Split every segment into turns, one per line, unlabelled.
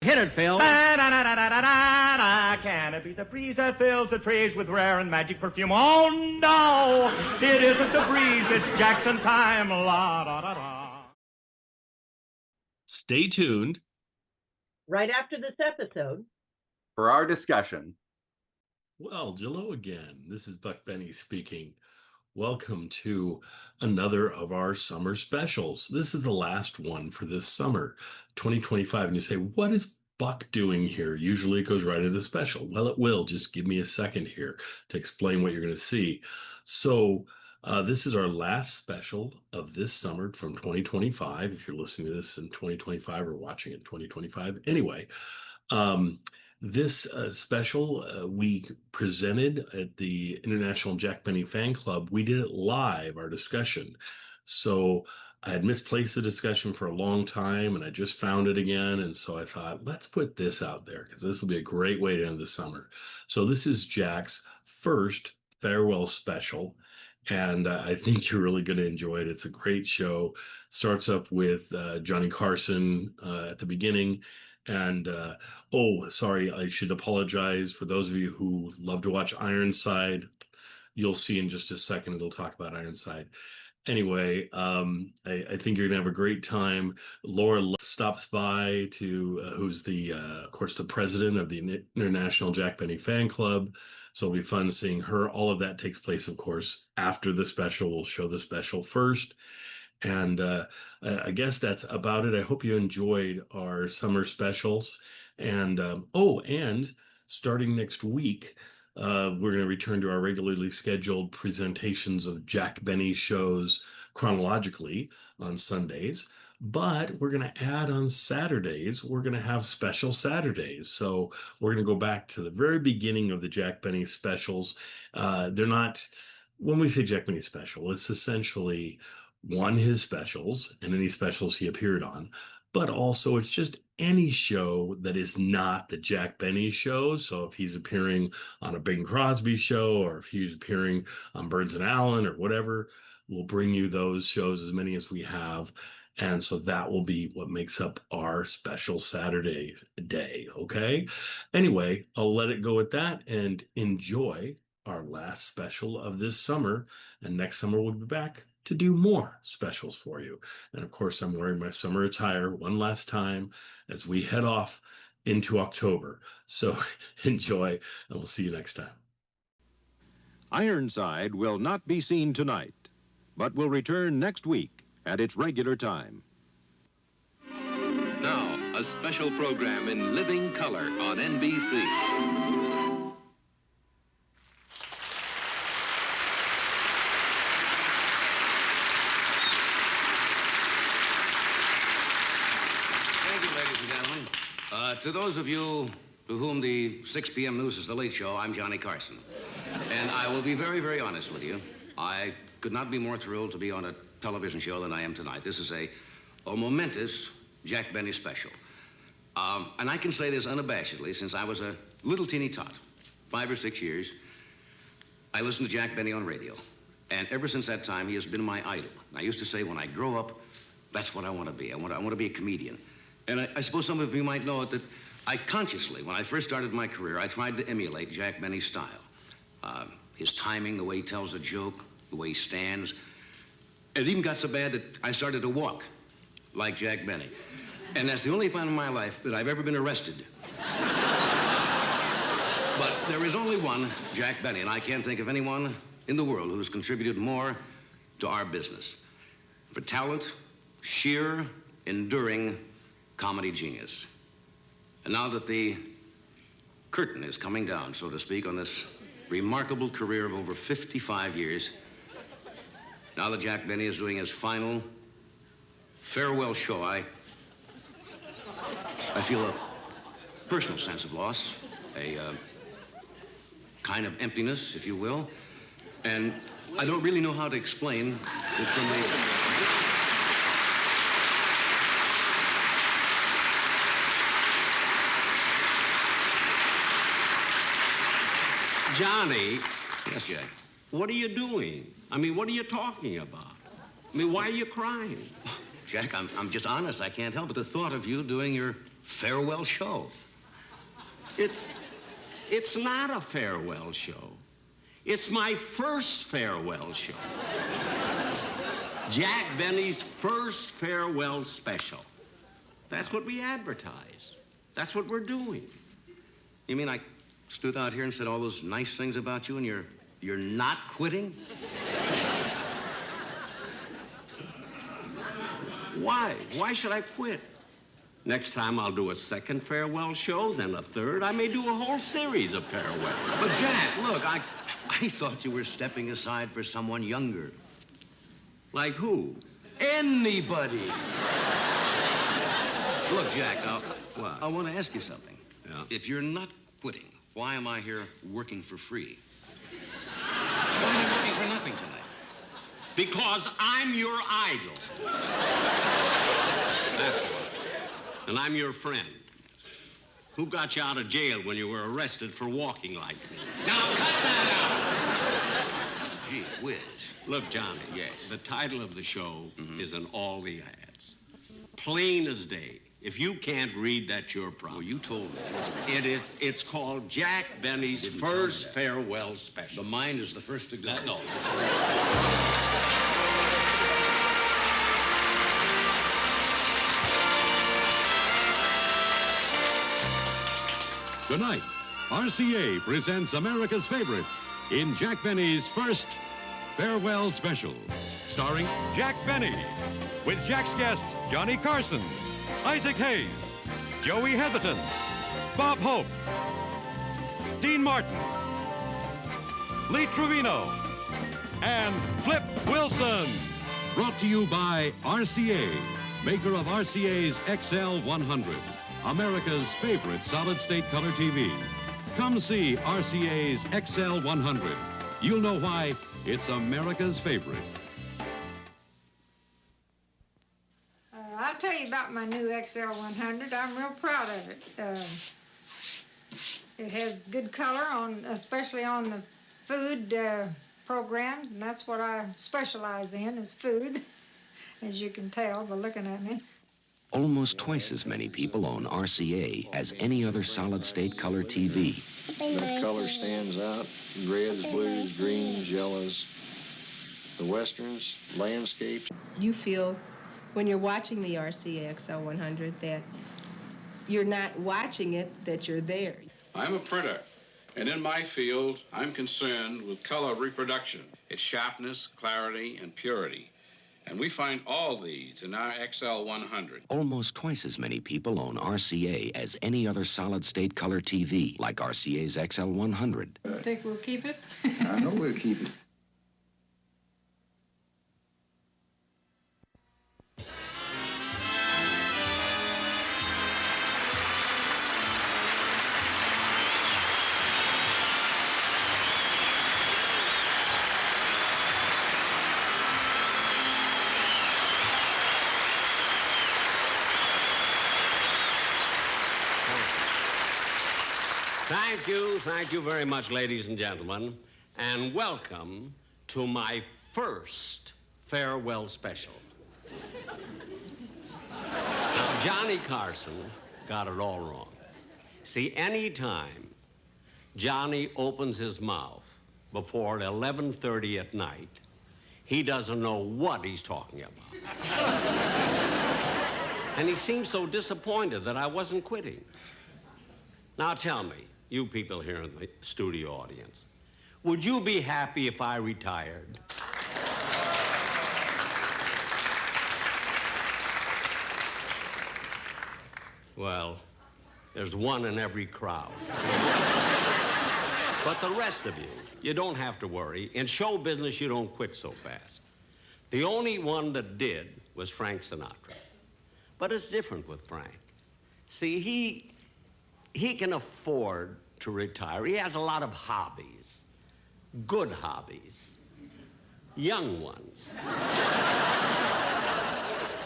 Hit it, Phil.
Da-da-da-da-da-da-da. Can it be the breeze that fills the trees with rare and magic perfume? Oh, no, it isn't the breeze. It's Jackson time. La-da-da-da.
Stay tuned.
Right after this episode.
For our discussion.
Well, hello again. This is Buck Benny speaking. Welcome to another of our summer specials. This is the last one for this summer, 2025. And you say, what is Buck doing here? Usually it goes right into the special. Well, it will. Just give me a second here to explain what you're going to see. So this is our last special of this summer from 2025. If you're listening to this in 2025 or watching it in 2025. Anyway, this special we presented at the International Jack Benny Fan Club. We did it live, our discussion. So I had misplaced the discussion for a long time and I just found it again. And so I thought, let's put this out there because this will be a great way to end the summer. So this is Jack's first farewell special. And I think you're really going to enjoy it. It's a great show. Starts up with Johnny Carson at the beginning. And, sorry, I should apologize for those of you who love to watch Ironside. You'll see in just a second, it'll talk about Ironside. Anyway, I think you're going to have a great time. Laura stops by who's of course, the president of the International Jack Benny Fan Club. So it'll be fun seeing her. All of that takes place, of course, after the special. We'll show the special first. And I guess that's about it. I hope you enjoyed our summer specials. And and starting next week, we're going to return to our regularly scheduled presentations of Jack Benny shows chronologically on Sundays. But we're going to add on Saturdays, we're going to have special Saturdays. So we're going to go back to the very beginning of the Jack Benny specials. They're not, when we say Jack Benny special, it's essentially his specials and any specials he appeared on, but also it's just any show that is not the Jack Benny show. So if he's appearing on a Bing Crosby show, or if he's appearing on Burns and Allen or whatever, we'll bring you those shows, as many as we have. And so that will be what makes up our special Saturday day. Okay. Anyway, I'll let it go at that and enjoy our last special of this summer. And next summer we'll be back to do more specials for you. And of course, I'm wearing my summer attire one last time as we head off into October. So enjoy, and we'll see you next time.
Ironside will not be seen tonight, but will return next week at its regular time.
Now, a special program in living color on NBC.
To those of you to whom the 6 p.m. news is the late show, I'm Johnny Carson. And I will be very, very honest with you. I could not be more thrilled to be on a television show than I am tonight. This is a momentous Jack Benny special. And I can say this unabashedly, since I was a little teeny tot, 5 or 6 years, I listened to Jack Benny on radio. And ever since that time, he has been my idol. I used to say, when I grow up, that's what I want to be. I want to be a comedian. And I suppose some of you might know it, that I consciously, when I first started my career, I tried to emulate Jack Benny's style. His timing, the way he tells a joke, the way he stands. It even got so bad that I started to walk like Jack Benny. And that's the only time in my life that I've ever been arrested. But there is only one Jack Benny, and I can't think of anyone in the world who has contributed more to our business. For talent, sheer, enduring comedy genius. And now that the curtain is coming down, so to speak, on this remarkable career of over 55 years, now that Jack Benny is doing his final farewell show, I feel a personal sense of loss, a kind of emptiness, if you will, and I don't really know how to explain it from the...
Johnny.
Yes, Jack.
What are you doing? I mean, what are you talking about? I mean, why are you crying?
Jack, I'm just honest. I can't help it. The thought of you doing your farewell show.
It's not a farewell show. It's my first farewell show. Jack Benny's first farewell special. That's what we advertise. That's what we're doing.
You mean I stood out here and said all those nice things about you and you're not quitting?
Why? Why should I quit? Next time I'll do a second farewell show, then a third. I may do a whole series of farewells.
But Jack, look, I thought you were stepping aside for someone younger.
Like who?
Anybody. Look, Jack,
What?
I want to ask you something.
Yeah.
If you're not quitting, why am I here working for free? Why am I working for nothing tonight?
Because I'm your idol. That's why. And I'm your friend. Who got you out of jail when you were arrested for walking like me?
Now cut that out! Gee whiz.
Look, Johnny.
Yes.
The title of the show is in all the ads. Plain as day. If you can't read, that's your problem.
Well, you told me.
It's called Jack Benny's first farewell special.
The mind is the first to go.
No.
Tonight, RCA presents America's favorites in Jack Benny's first farewell special, starring
Jack Benny, with Jack's guests Johnny Carson, Isaac Hayes, Joey Heatherton, Bob Hope, Dean Martin, Lee Trevino, and Flip Wilson.
Brought to you by RCA, maker of RCA's XL 100, America's favorite solid-state color TV. Come see RCA's XL 100. You'll know why it's America's favorite.
I'll tell you about my new XL 100. I'm real proud of it. It has good color, especially on the food programs, and that's what I specialize in, is food, as you can tell by looking at me.
Almost twice as many people own RCA as any other solid-state color TV.
That color stands out. Reds, blues, greens, yellows, the westerns, landscapes.
You feel when you're watching the RCA XL 100 that you're not watching it, that you're there.
I'm a printer, and in my field, I'm concerned with color reproduction, its sharpness, clarity, and purity. And we find all these in our XL 100.
Almost twice as many people own RCA as any other solid-state color TV, like RCA's XL 100.
You think we'll keep it?
I know we'll keep it.
Thank you very much, ladies and gentlemen, and welcome to my first farewell special. Now, Johnny Carson got it all wrong. See, any time Johnny opens his mouth before 11:30 at night, he doesn't know what he's talking about. And he seemed so disappointed that I wasn't quitting. Now tell me, you people here in the studio audience, would you be happy if I retired? Well, there's one in every crowd. But the rest of you don't have to worry. In show business, you don't quit so fast. The only one that did was Frank Sinatra. But it's different with Frank. See, he can afford to retire. He has a lot of hobbies, good hobbies, young ones.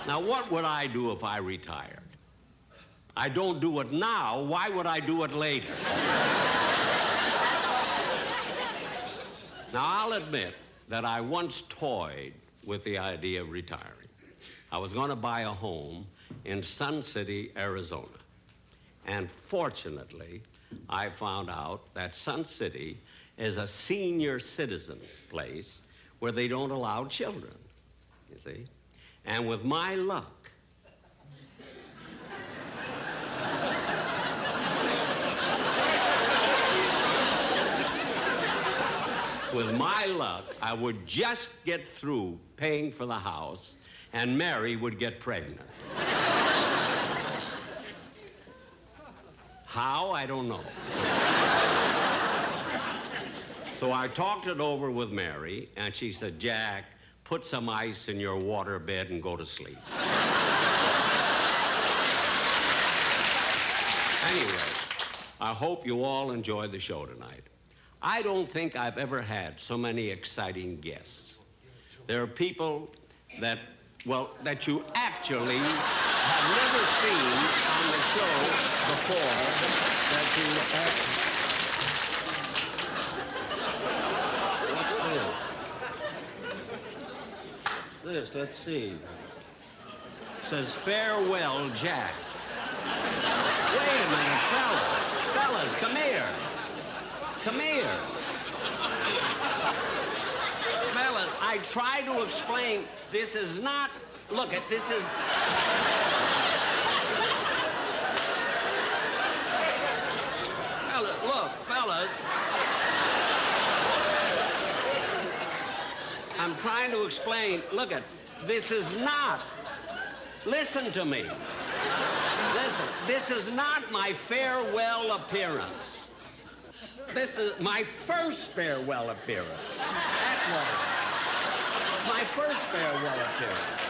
Now, what would I do if I retired? I don't do it now. Why would I do it later? Now, I'll admit that I once toyed with the idea of retiring. I was going to buy a home in Sun City, Arizona. And fortunately, I found out that Sun City is a senior citizen place where they don't allow children, you see? And with my luck, I would just get through paying for the house, and Mary would get pregnant. How? I don't know. So I talked it over with Mary, and she said, Jack, put some ice in your water bed and go to sleep. Anyway, I hope you all enjoy the show tonight. I don't think I've ever had so many exciting guests. There are people that, well, that you actually have never seen on the show before, that you What's this? What's this? Let's see. It says, Farewell, Jack. Wait a minute, fellas. Fellas, come here. Come here. Fellas, I try to explain, this is not, look, this is... Look, fellas, I'm trying to explain, look, this is not, listen to me. Listen, this is not my farewell appearance. This is my first farewell appearance. That's what it is. It's my first farewell appearance.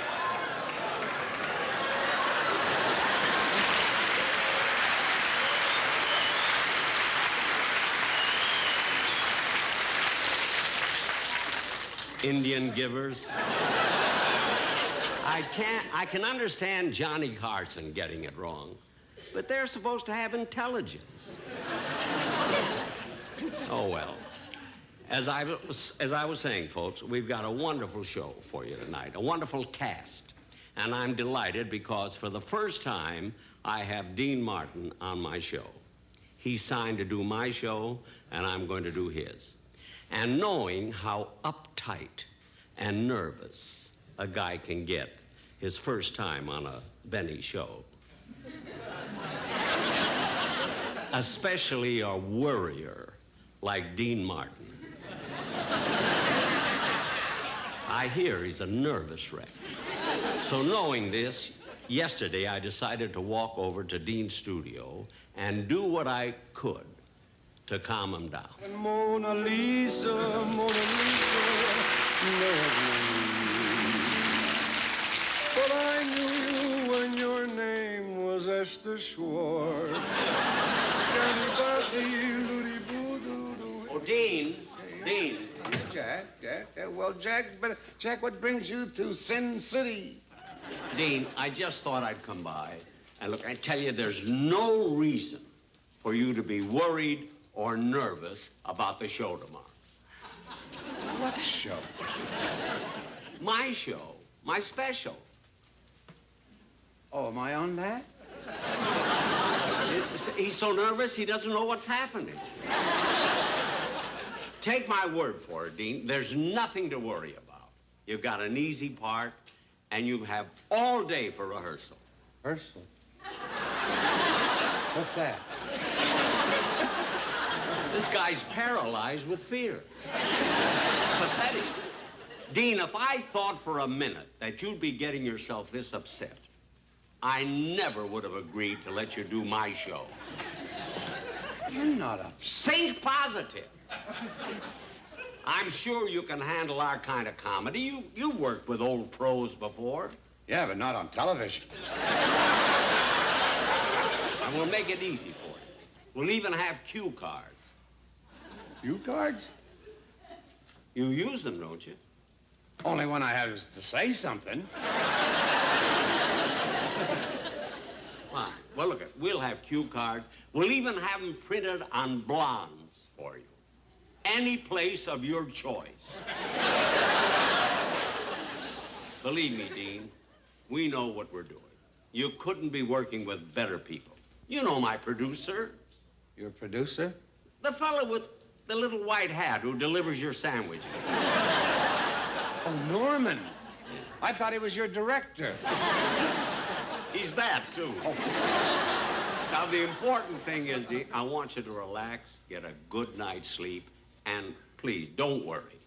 Indian givers. I can understand Johnny Carson getting it wrong, but they're supposed to have intelligence. Oh, well. As I was saying, folks, we've got a wonderful show for you tonight, a wonderful cast. And I'm delighted because for the first time, I have Dean Martin on my show. He signed to do my show, and I'm going to do his. And knowing how uptight and nervous a guy can get his first time on a Benny show, especially a worrier like Dean Martin. I hear he's a nervous wreck. So knowing this, yesterday I decided to walk over to Dean's studio and do what I could to calm him down.
Mona Lisa, Mona Lisa, never knew. But I knew you when your name was Esther Schwartz.
Oh, Dean.
Jack. Well, Jack, what brings you to Sin City?
Dean, I just thought I'd come by. And look, I tell you, there's no reason for you to be worried or nervous about the show tomorrow.
What show?
My show. My special.
Oh, am I on that?
He's so nervous, he doesn't know what's happening. Take my word for it, Dean. There's nothing to worry about. You've got an easy part, and you have all day for rehearsal.
Rehearsal? What's that?
This guy's paralyzed with fear. It's pathetic. Dean, if I thought for a minute that you'd be getting yourself this upset, I never would have agreed to let you do my show.
You're not upset.
Think positive. I'm sure you can handle our kind of comedy. You've worked with old pros before.
Yeah, but not on television.
And we'll make it easy for you. We'll even have cue cards.
Cue cards?
You use them, don't you?
Only when I have to say something.
Fine. Well, look, we'll have cue cards. We'll even have them printed on blondes for you. Any place of your choice. Believe me, Dean, we know what we're doing. You couldn't be working with better people. You know my producer.
Your producer?
The fellow with the little white hat who delivers your sandwiches.
Oh, Norman. I thought he was your director.
He's that, too. Oh. Now, the important thing is, I want you to relax, get a good night's sleep, and please, don't worry.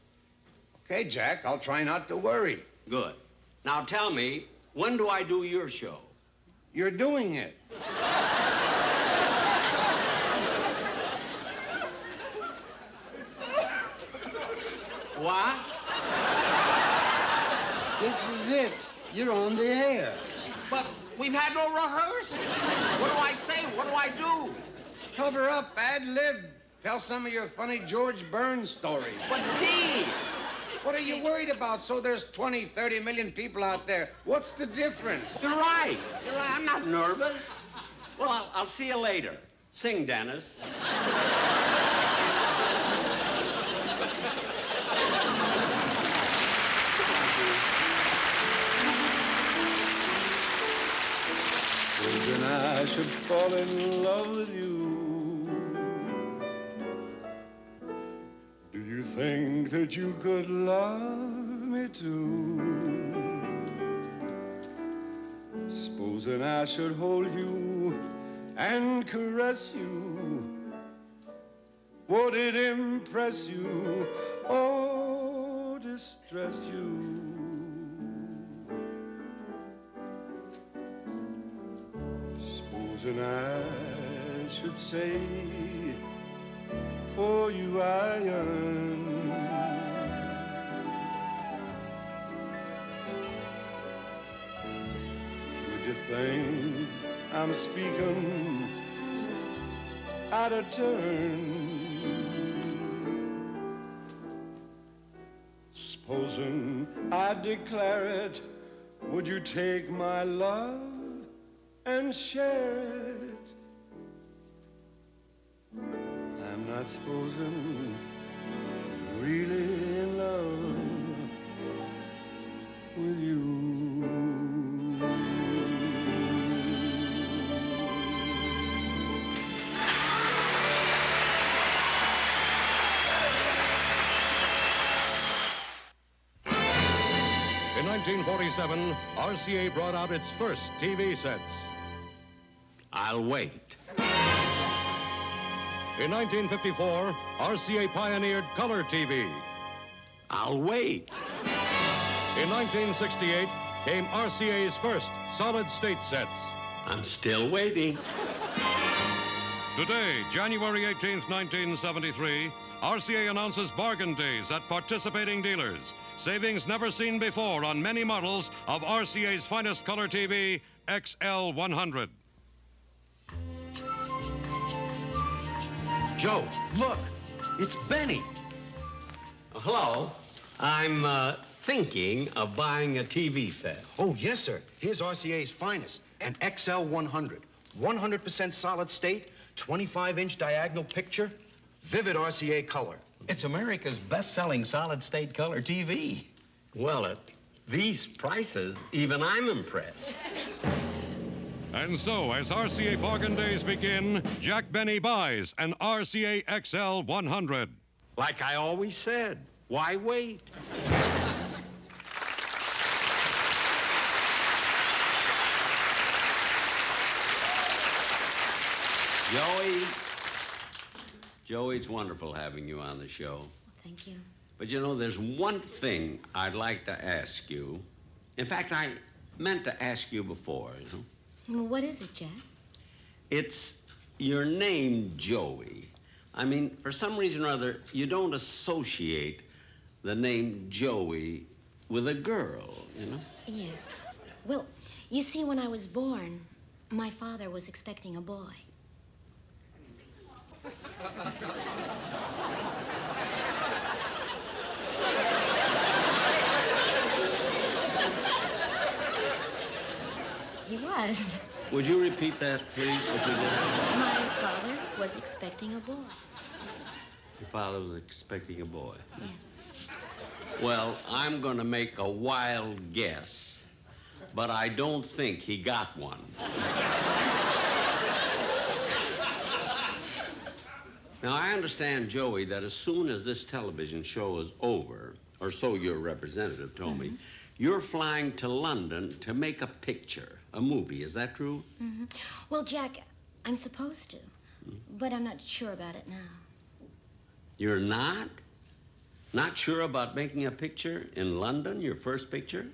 Okay, Jack, I'll try not to worry.
Good. Now, tell me, when do I do your show?
You're doing it.
What?
This is it. You're on the air.
But we've had no rehearsal. What do I say? What do I do?
Cover up, ad-lib. Tell some of your funny George Burns stories.
But, Dee!
What are you worried about? So there's 20, 30 million people out there. What's the difference?
You're right. You're right. I'm not nervous. Well, I'll see you later. Sing, Dennis.
When I should fall in love with you, do you think that you could love me too? Supposing I should hold you and caress you, would it impress you or distress you? And I should say, for you I yearn. Would you think I'm speaking out of turn? Supposing I declare it, would you take my love and share it? I'm not supposing really in love with you.
In 1947, RCA brought out its first TV sets.
I'll wait.
In 1954, RCA pioneered color TV.
I'll wait.
In 1968, came RCA's first solid-state sets.
I'm still waiting.
Today, January 18th, 1973, RCA announces bargain days at participating dealers. Savings never seen before on many models of RCA's finest color TV, XL100.
Joe, look, it's Benny.
Hello. I'm thinking of buying a TV set.
Oh, yes, sir. Here's RCA's finest, an XL100. 100% solid state, 25-inch diagonal picture, vivid RCA color.
It's America's best-selling solid-state color TV.
Well, at these prices, even I'm impressed.
And so, as RCA bargain days begin, Jack Benny buys an RCA XL100.
Like I always said, why wait? Joey, it's wonderful having you on the show.
Thank you.
But you know, there's one thing I'd like to ask you. In fact, I meant to ask you before, you know.
Well, what is it, Jack?
It's your name, Joey. I mean, for some reason or other, you don't associate the name Joey with a girl, you know?
Yes. Well, you see, when I was born, my father was expecting a boy. He was.
Would you repeat that, please? What you just said?
My father was expecting a boy.
Your father was expecting a boy?
Yes.
Well, I'm going to make a wild guess, but I don't think he got one. Now, I understand, Joey, that as soon as this television show is over, or so your representative told me, you're flying to London to make a picture, a movie. Is that true?
Well, Jack, I'm supposed to, but I'm not sure about it now.
You're not? Not sure about making a picture in London, your first picture?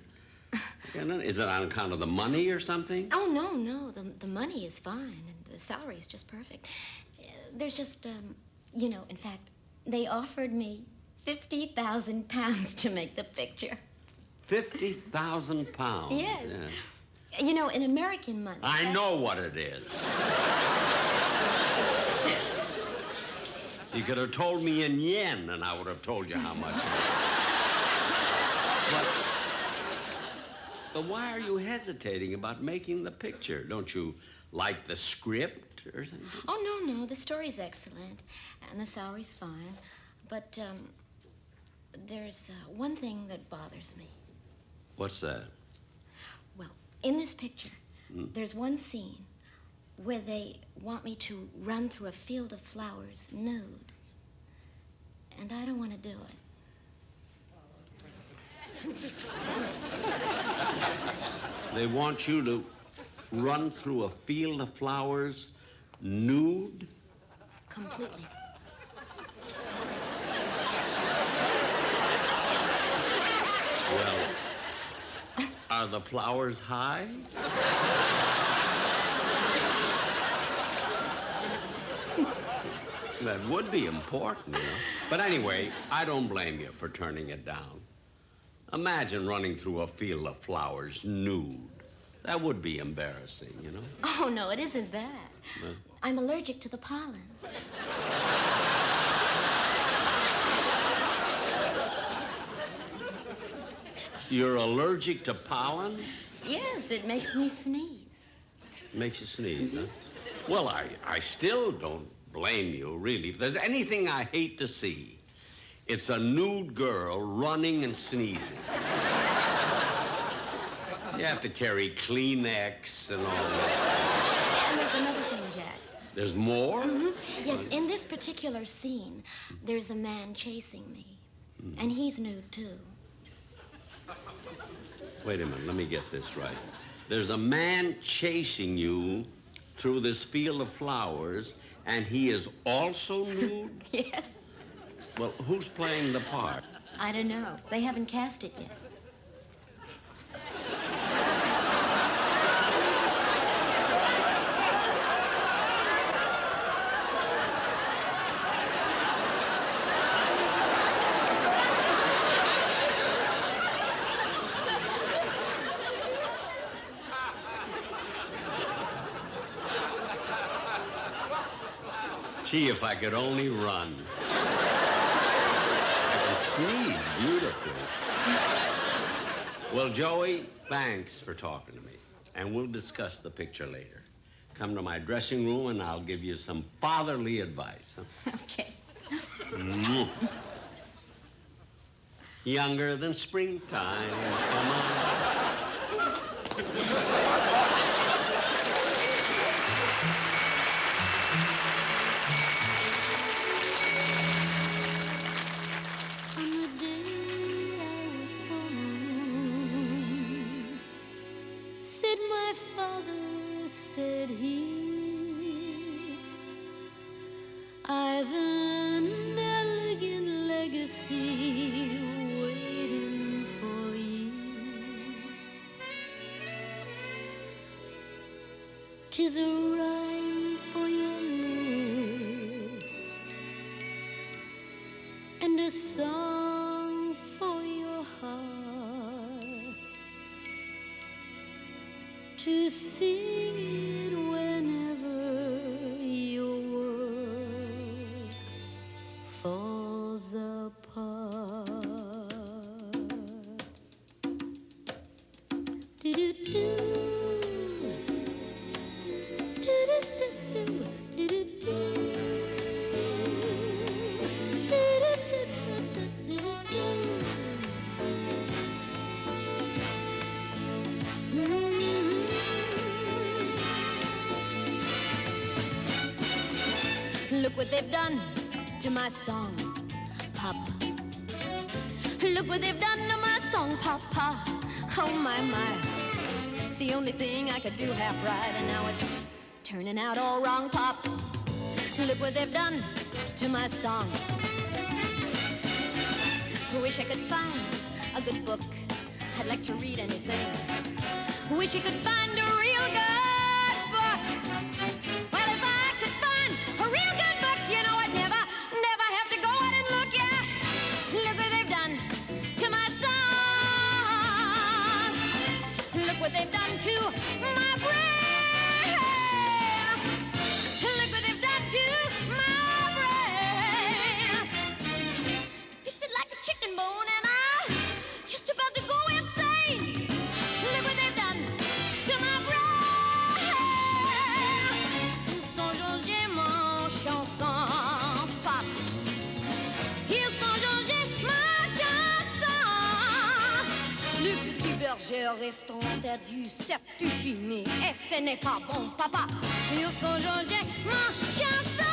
Is it on account of the money or something?
Oh, no. The money is fine, and the salary is just perfect. There's just, in fact, they offered me £50,000 to make the picture.
£50,000?
Yes.
Yeah.
You know, in American money.
I know what it is. You could have told me in yen, and I would have told you how much it was. But why are you hesitating about making the picture? Don't you like the script or something?
Oh, no. The story's excellent, and the salary's fine. But there's one thing that bothers me.
What's that?
Well, in this picture, there's one scene where they want me to run through a field of flowers nude. And I don't want to do it.
They want you to run through a field of flowers nude?
Completely.
Well, are the flowers high? That would be important, you know. But anyway, I don't blame you for turning it down. Imagine running through a field of flowers nude. That would be embarrassing, you know.
Oh, no, it isn't that. I'm allergic to the pollen.
You're allergic to pollen?
Yes, it makes me sneeze.
Makes you sneeze, huh? Well, I still don't blame you, really. If there's anything I hate to see, it's a nude girl running and sneezing. You have to carry Kleenex and all this.
And there's another thing, Jack.
There's more?
Yes, in this particular scene, there's a man chasing me. And he's nude, too.
Wait a minute, let me get this right. There's a man chasing you through this field of flowers, and he is also nude?
Yes.
Well, who's playing the part?
I don't know. They haven't cast it yet.
Gee, if I could only run. I can sneeze beautifully. Well, Joey, thanks for talking to me. And we'll discuss the picture later. Come to my dressing room and I'll give you some fatherly advice. Huh?
Okay.
Younger than springtime, come on.
I've an elegant legacy waiting for you. 'Tis a rhyme for your lips and a song for your heart, to sing it whenever your world falls apart. Do-do-do.
Look what they've done.
to my song, Papa. Look what they've done to my song, Papa. Oh, my, my. It's the only thing I could do half right, and now it's turning out all wrong, Pop. Look what they've done to my song. Wish I could find a good book. I'd like to read anything. Wish I could find a real good book. Well, if I could find a real good book, you know I'd never have to go out and look, yeah. Look what they've done to my song. Look what they've done to my brain. Look what they've done to my brain. Fixed it like a chicken bone and I'm just about to go insane. Look what they've done to my brain. Sans changer mon chanson, pop. Ils sont changés ma chanson. Le petit berger restant interdit, certes fini. Et ce n'est pas bon, papa. Ils sont changés ma chanson.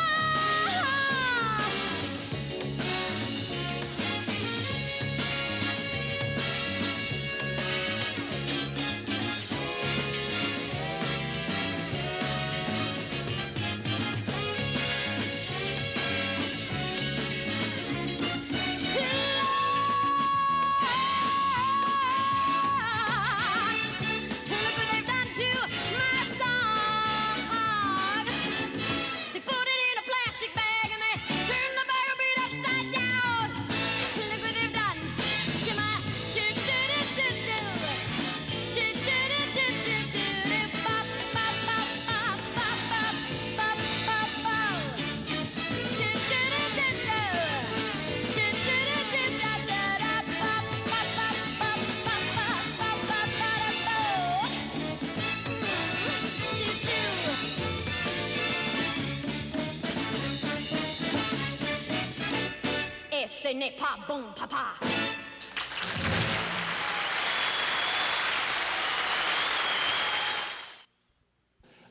Ce n'est pas bon, papa.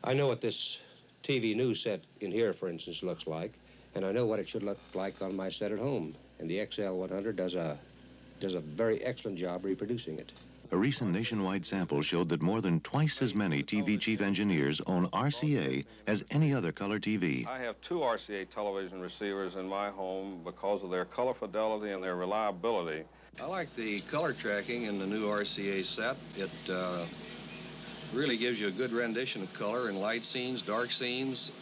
I know what this TV news set in here, for instance, looks like, and I know what it should look like on my set at home. And the XL100 does a very excellent job reproducing it.
A recent nationwide sample showed that more than twice as many TV chief engineers own RCA as any other color TV.
I have 2 RCA television receivers in my home because of their color fidelity and their reliability.
I like the color tracking in the new RCA set. It really gives you a good rendition of color in light scenes, dark scenes.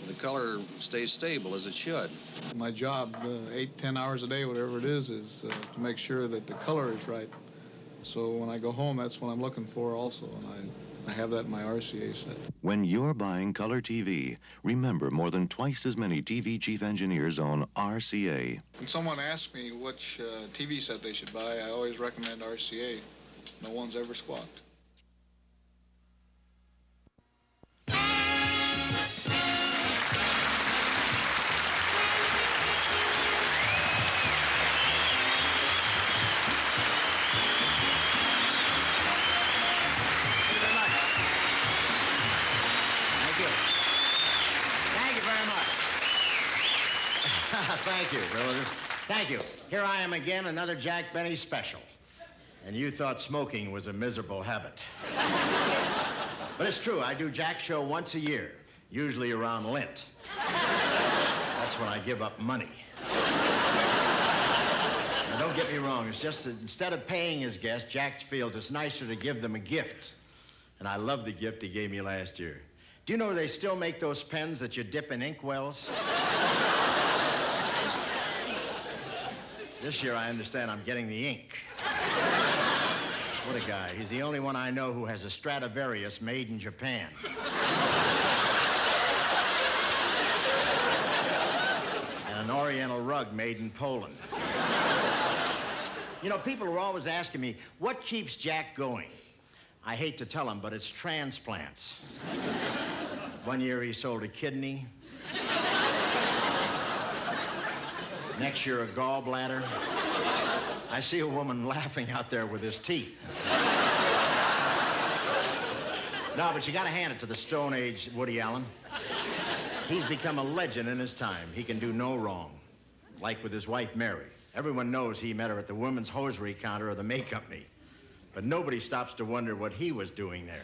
The color stays stable as it should.
My job, 8-10 hours a day, whatever it is to make sure that the color is right. So when I go home, that's what I'm looking for also, and I have that in my RCA set.
When you're buying color TV, remember more than twice as many TV chief engineers own RCA.
When someone asks me which TV set they should buy, I always recommend RCA. No one's ever squawked.
Thank you, relatives. Thank you. Here I am again, another Jack Benny special. And you thought smoking was a miserable habit. But it's true, I do Jack's show once a year, usually around Lent. That's when I give up money. Now, don't get me wrong, it's just that instead of paying his guests, Jack feels it's nicer to give them a gift. And I love the gift he gave me last year. Do you know they still make those pens that you dip in ink wells? This year, I understand I'm getting the ink. What a guy. He's the only one I know who has a Stradivarius made in Japan. And an Oriental rug made in Poland. You know, people are always asking me, what keeps Jack going? I hate to tell him, but it's transplants. One year he sold a kidney. Next year, a gallbladder. I see a woman laughing out there with his teeth. No, but you gotta hand it to the Stone Age Woody Allen. He's become a legend in his time. He can do no wrong. like with his wife, Mary. Everyone knows he met her at the women's hosiery counter of the May Company. But nobody stops to wonder what he was doing there.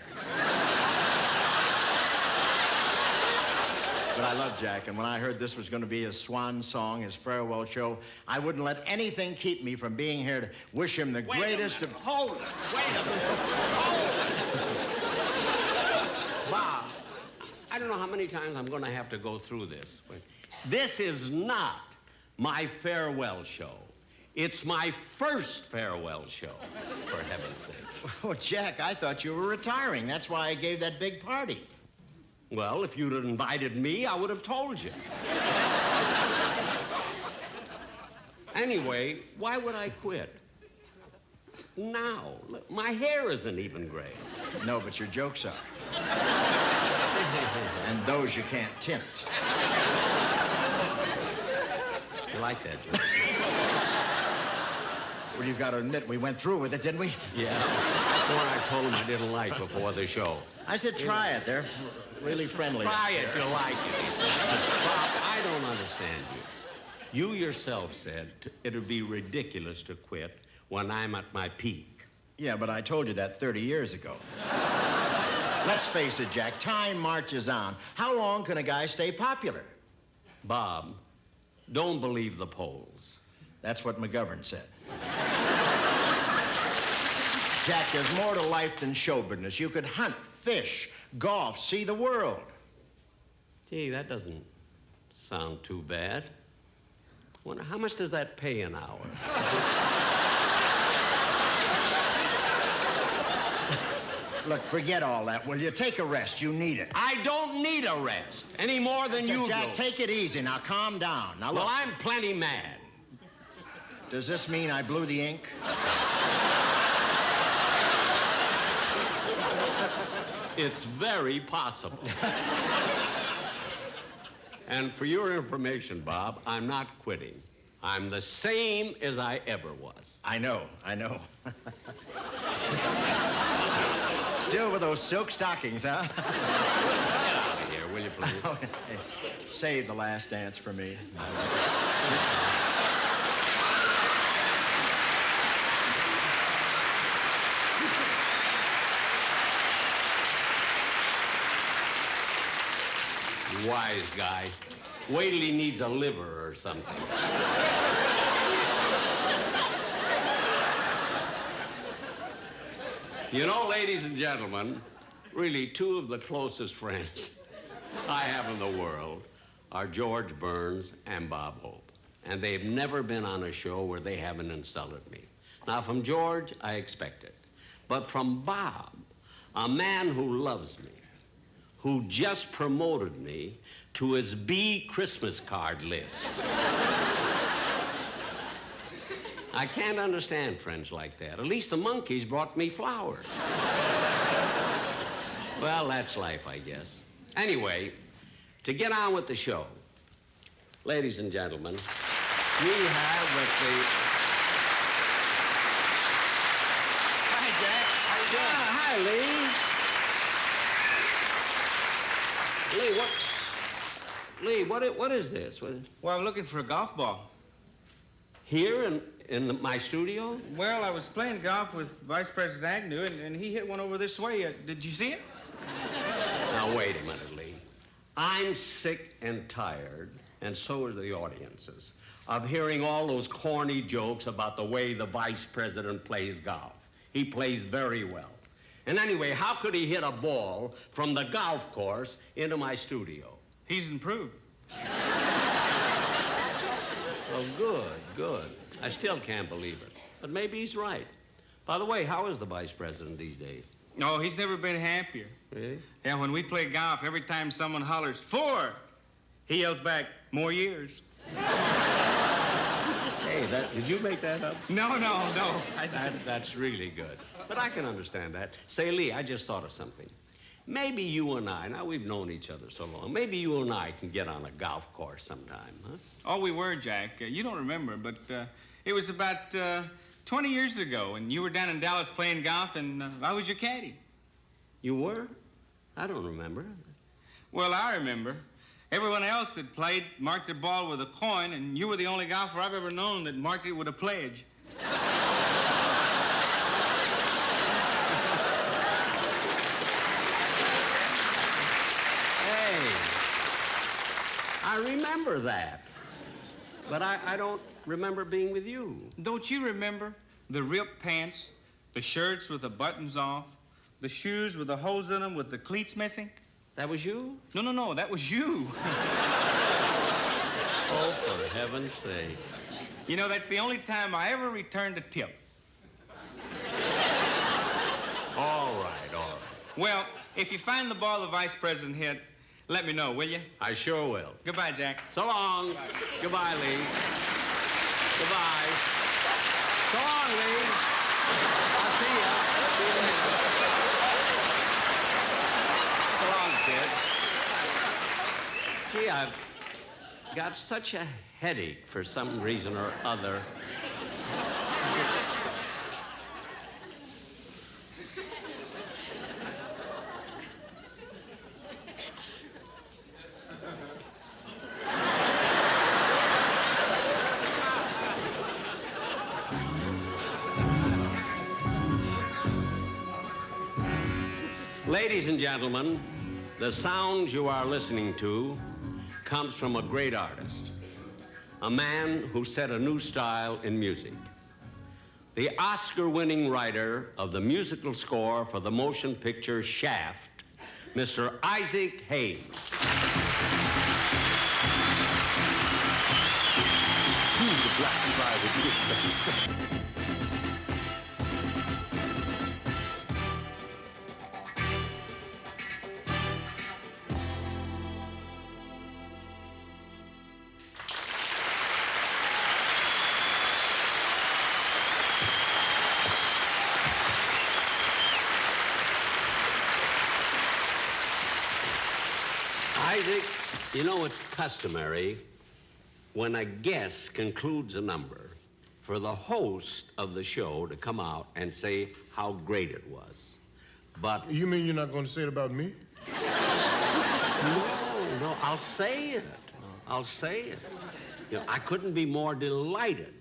But I love Jack, and when I heard this was going to be his swan song, his farewell show, I wouldn't let anything keep me from being here to wish him the greatest of...
Hold it. Wait a minute. Hold it. Bob, I don't know how many times I'm going to have to go through this. This is not my farewell show. It's my first farewell show, for heaven's sake.
Oh, Jack, I thought you were retiring. That's why I gave that big party.
Well, if you'd have invited me, I would have told you. Anyway, why would I quit? Now, look, my hair isn't even gray.
No, but your jokes are. And those you can't tint.
You like that joke?
Well, you got to admit, we went through with it, didn't we?
Yeah. That's one I told him I didn't like before the show.
I said try it. They're really friendly.
Try it, you like it. Bob, I don't understand you. You yourself said it would be ridiculous to quit when I'm at my peak.
Yeah, but I told you that 30 years ago. Let's face it, Jack, time marches on. How long can a guy stay popular?
Bob, don't believe the polls.
That's what McGovern said. Jack, there's more to life than show business. You could hunt, fish, golf, see the world.
Gee, that doesn't sound too bad. Wonder how much does that pay an hour?
Look, forget all that, will you? Take a rest. You need it.
I don't need a rest any more than you do.
Jack, take it easy. Now, calm down. Now, look.
Well, I'm plenty mad.
Does this mean I blew the ink?
It's very possible. And for your information, Bob, I'm not quitting. I'm the same as I ever was.
I know. Still with those silk stockings, huh?
Get out of here, will you, please?
Oh, hey, save the last dance for me.
Wise guy. Wait till he needs a liver or something. You know, ladies and gentlemen, really two of the closest friends I have in the world are George Burns and Bob Hope. And they've never been on a show where they haven't insulted me. Now, from George, I expect it. But from Bob, a man who loves me, who just promoted me to his B Christmas card list. I can't understand friends like that. At least the monkeys brought me flowers. Well, that's life, I guess. Anyway, to get on with the show, ladies and gentlemen, we have with the...
Hi, Jack. How you doing?
Hi, Lee. Lee, what is this?
Well, I'm looking for a golf ball.
Here in my studio?
Well, I was playing golf with Vice President Agnew, and he hit one over this way. Did you see it?
Now, wait a minute, Lee. I'm sick and tired, and so are the audiences, of hearing all those corny jokes about the way the Vice President plays golf. He plays very well. And anyway, how could he hit a ball from the golf course into my studio?
He's improved.
Oh, good. I still can't believe it. But maybe he's right. By the way, how is the Vice President these days?
Oh, he's never been happier.
Really?
Yeah, when we play golf, every time someone hollers, 4, he yells back, more years.
Hey, did you make that up?
No.
That's really good. But I can understand that. Say, Lee, I just thought of something. Maybe you and I, now we've known each other so long, maybe you and I can get on a golf course sometime, huh?
Oh, we were, Jack. You don't remember, but it was about 20 years ago, and you were down in Dallas playing golf, and I was your caddy.
You were? I don't remember.
Well, I remember. Everyone else that played marked their ball with a coin, and you were the only golfer I've ever known that marked it with a pledge.
Hey, I remember that. But I don't remember being with you.
Don't you remember the ripped pants, the shirts with the buttons off, the shoes with the holes in them with the cleats missing?
That was you?
No, that was you.
Oh, for heaven's sake.
You know, that's the only time I ever returned a tip.
All right.
Well, if you find the ball the vice president hit, let me know, will you?
I sure will.
Goodbye, Jack.
So long. Goodbye, Lee. Goodbye. So long, Lee. I'll see ya. See you later. So long, kid. Gee, I've got such a headache for some reason or other. Ladies and gentlemen, the sound you are listening to comes from a great artist, a man who set a new style in music, the Oscar-winning writer of the musical score for the motion picture Shaft, Mr. Isaac Hayes.
Who's the black guy with dick that's a sex?
Isaac, you know it's customary when a guest concludes a number for the host of the show to come out and say how great it was. But...
You mean you're not going to say it about me?
No, I'll say it. I'll say it. You know, I couldn't be more delighted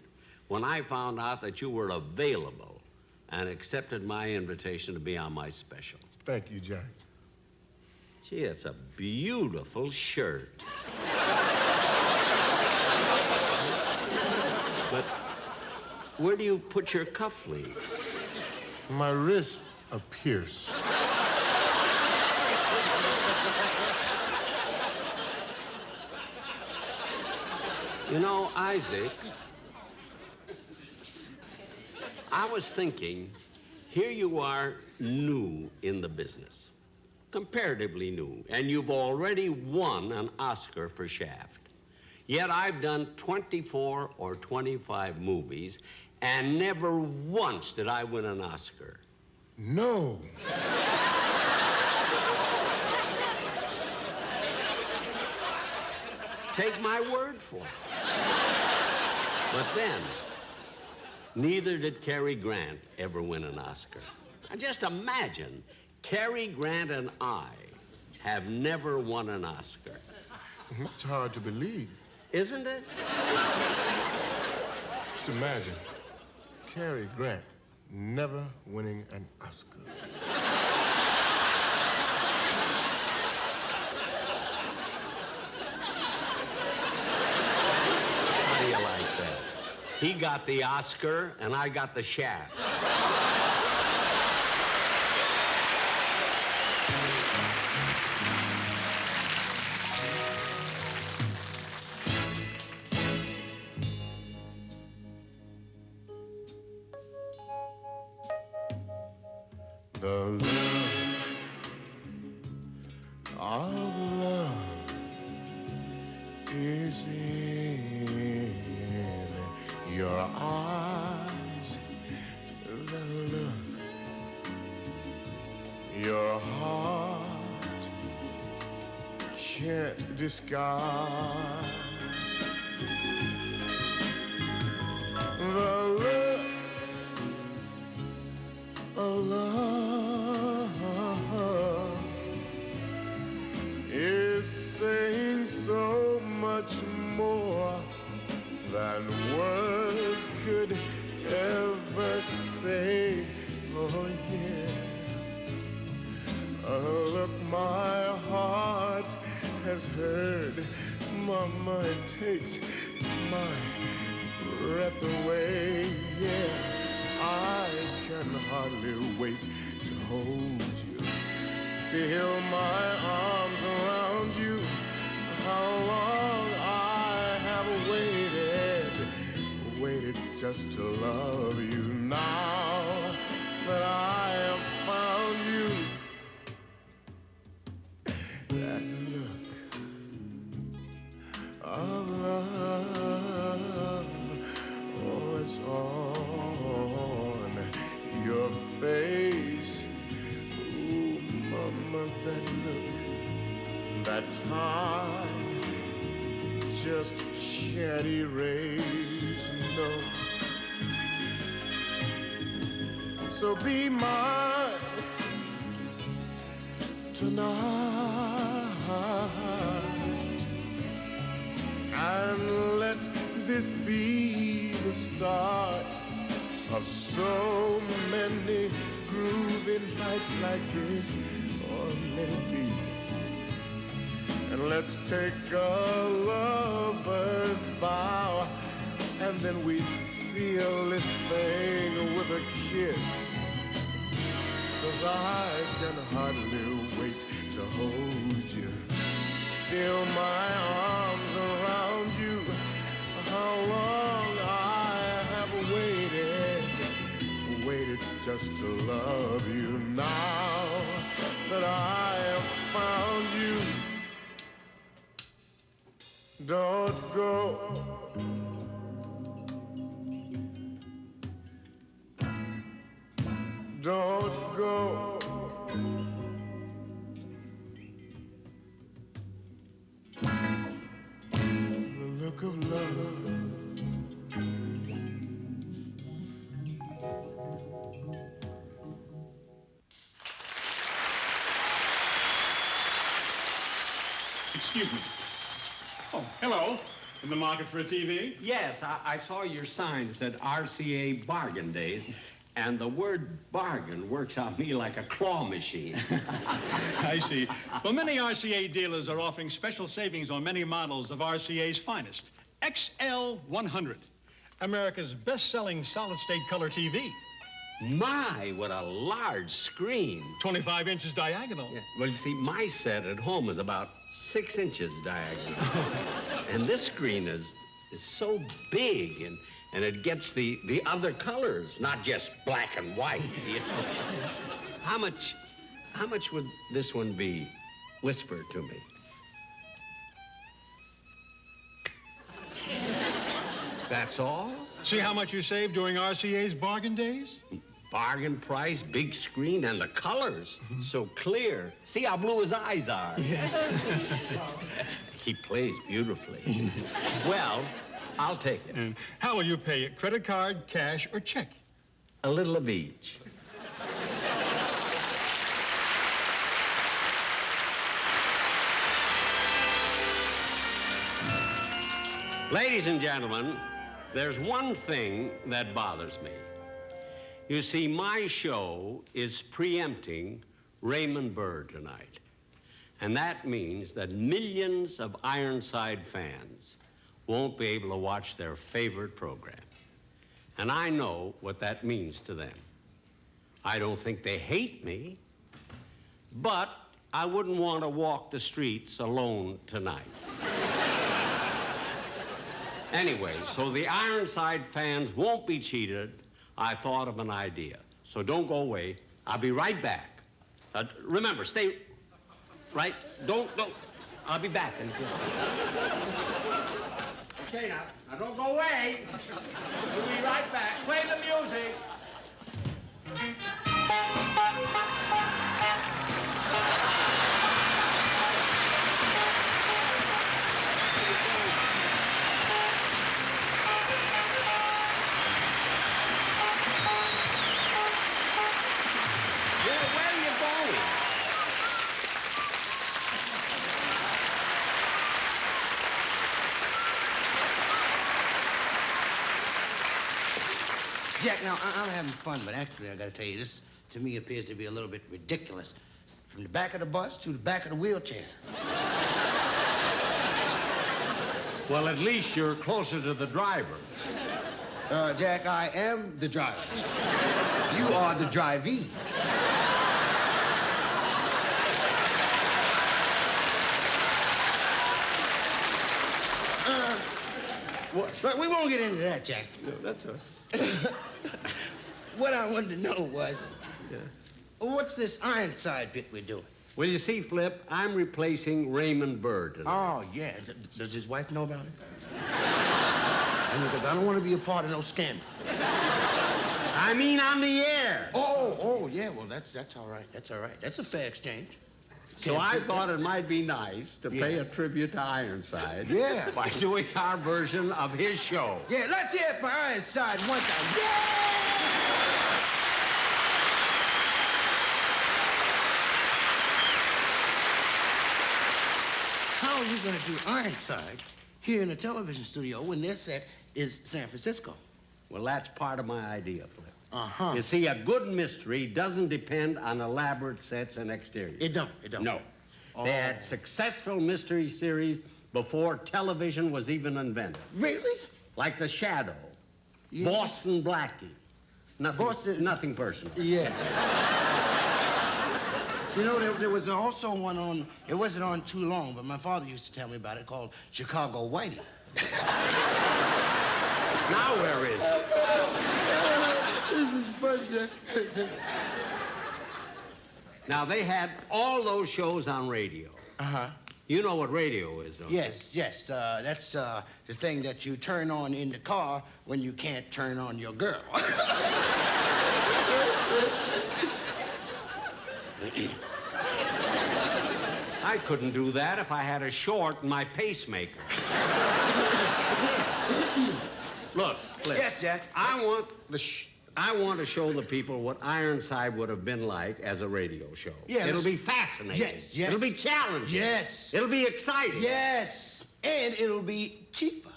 when I found out that you were available and accepted my invitation to be on my special.
Thank you, Jack.
Gee, it's a beautiful shirt. But where do you put your cufflinks?
My wrists are pierced.
You know, Isaac, I was thinking, here you are new in the business. Comparatively new, and you've already won an Oscar for Shaft. Yet I've done 24 or 25 movies, and never once did I win an Oscar.
No.
Take my word for it. But then, neither did Cary Grant ever win an Oscar. And just imagine, Cary Grant and I have never won an Oscar.
That's hard to believe.
Isn't it?
Just imagine, Cary Grant never winning an Oscar.
How do you like that? He got the Oscar, and I got the Shaft.
The love of love is in your eyes. The look your heart can't disguise. The look of love is saying more than words could ever say. Oh, yeah. Look, my heart has heard. Mama, it takes my breath away. Yeah, I can hardly wait to hold you. Feel my arms around you. How long I have waited just to love you. Now that I have found you, that look of love, oh, it's on your face. Ooh, mama, that look, that time just can't erase, no. So be mine tonight, and let this be the start of so many grooving nights like this. Oh, let it be. And let's take a lover's vow, and then we seal this thing with a kiss. 'Cause I can hardly wait to hold you. Feel my arms around you. How long I have waited just to love you. Now that I have found you, don't go. Don't go. The look of love.
Excuse me. Oh, hello. In the market for a TV?
Yes, I saw your sign that said RCA Bargain Days, and the word bargain works on me like a claw machine.
I see. Well, many RCA dealers are offering special savings on many models of RCA's finest. XL 100, America's best-selling solid-state color TV.
My, what a large screen.
25 inches diagonal.
Yeah. Well, you see, my set at home is about 6 inches diagonal. And this screen is so big, and it gets the other colors, not just black and white. How much would this one be? Whisper to me. That's all?
See how much you save during RCA's bargain days?
Bargain price, big screen, and the colors so clear. See how blue his eyes are.
Yes.
He plays beautifully. Well, I'll take it.
And how will you pay it? Credit card, cash, or check?
A little of each. Ladies and gentlemen, there's one thing that bothers me. You see, my show is preempting Raymond Burr tonight. And that means that millions of Ironside fans won't be able to watch their favorite program. And I know what that means to them. I don't think they hate me, but I wouldn't want to walk the streets alone tonight. Anyway, so the Ironside fans won't be cheated. I thought of an idea. So don't go away. I'll be right back. Remember, stay right. Don't. I'll be back. Okay, now don't go away. We'll be right back. Play the music.
Jack, now, I'm having fun, but actually, I gotta tell you, this, to me, appears to be a little bit ridiculous. From the back of the bus to the back of the wheelchair.
Well, at least you're closer to the driver.
Jack, I am the driver. You are the drivee. But we won't get into that, Jack.
No, that's all right.
What I wanted to know was, what's this Ironside bit we're doing?
Well, you see, Flip, I'm replacing Raymond Bird.
Oh, yeah. Does his wife know about it? Because I don't want to be a part of no scandal.
I mean on the air.
Oh, yeah. Well, that's all right. That's all right. That's a fair exchange.
So I thought it might be nice to pay a tribute to Ironside.
Yeah.
By doing our version of his show.
Yeah, let's hear it for Ironside one time. Yeah! How are you going to do Ironside here in a television studio when their set is San Francisco?
Well, that's part of my idea, Flip.
Uh-huh.
You see, a good mystery doesn't depend on elaborate sets and exteriors.
It don't.
No.
Oh.
They had successful mystery series before television was even invented.
Really?
Like The Shadow,
Yeah.
Boston Blackie. Nothing personal.
Yeah. You know, there was also one on, it wasn't on too long, but my father used to tell me about it, called Chicago Whitey.
Now where is it?
This is fun, Jack.
Now, they had all those shows on radio.
Uh-huh.
You know what radio is, don't you?
Yes. That's the thing that you turn on in the car when you can't turn on your girl.
I couldn't do that if I had a short in my pacemaker. Look, Flip.
Yes, Jack.
I want to show the people what Ironside would have been like as a radio show.
Yeah,
it'll be fascinating.
Yes.
It'll be challenging.
Yes.
It'll be exciting.
Yes. And it'll be cheaper.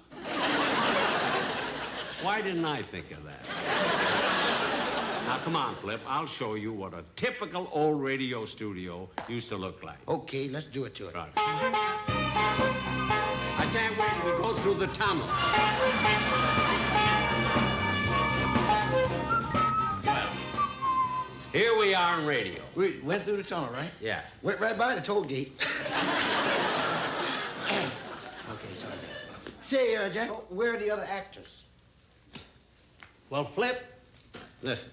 Why didn't I think of that? Now, come on, Flip. I'll show you what a typical old radio studio used to look like.
Okay, let's do it to it.
Right. I can't wait till we go through the tunnel. Well, here we are in radio.
We went through the tunnel, right?
Yeah.
Went right by the toll gate. Okay, sorry. Say, Jack, where are the other actors?
Well, Flip, listen.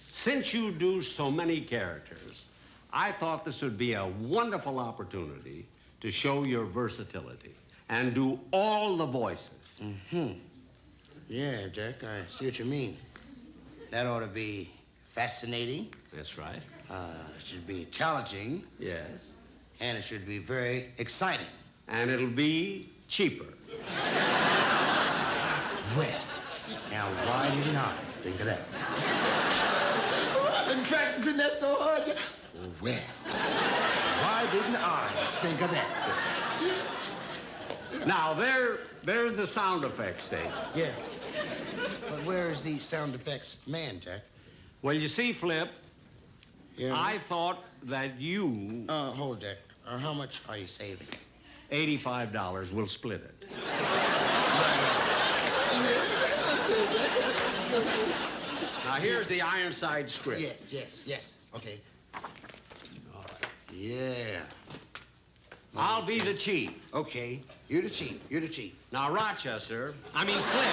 Since you do so many characters, I thought this would be a wonderful opportunity to show your versatility and do all the voices.
Mm-hmm. Yeah, Jack, I see what you mean. That ought to be fascinating.
That's right.
It should be challenging.
Yes.
And it should be very exciting.
And it'll be cheaper.
Well, now why didn't I think of that? I've been practicing that so hard. Well, why didn't I think of that?
Now, there's the sound effects thing.
Yeah. But where is the sound effects man, Jack?
Well, you see, Flip,
Yeah.
I thought that you...
Hold, Jack. How much are you saving?
$85. We'll split it. Now, here's the Ironside script.
Yes. Okay. Yeah.
I'll be the chief.
Okay. You're the chief.
Now, Rochester, I mean, Flip.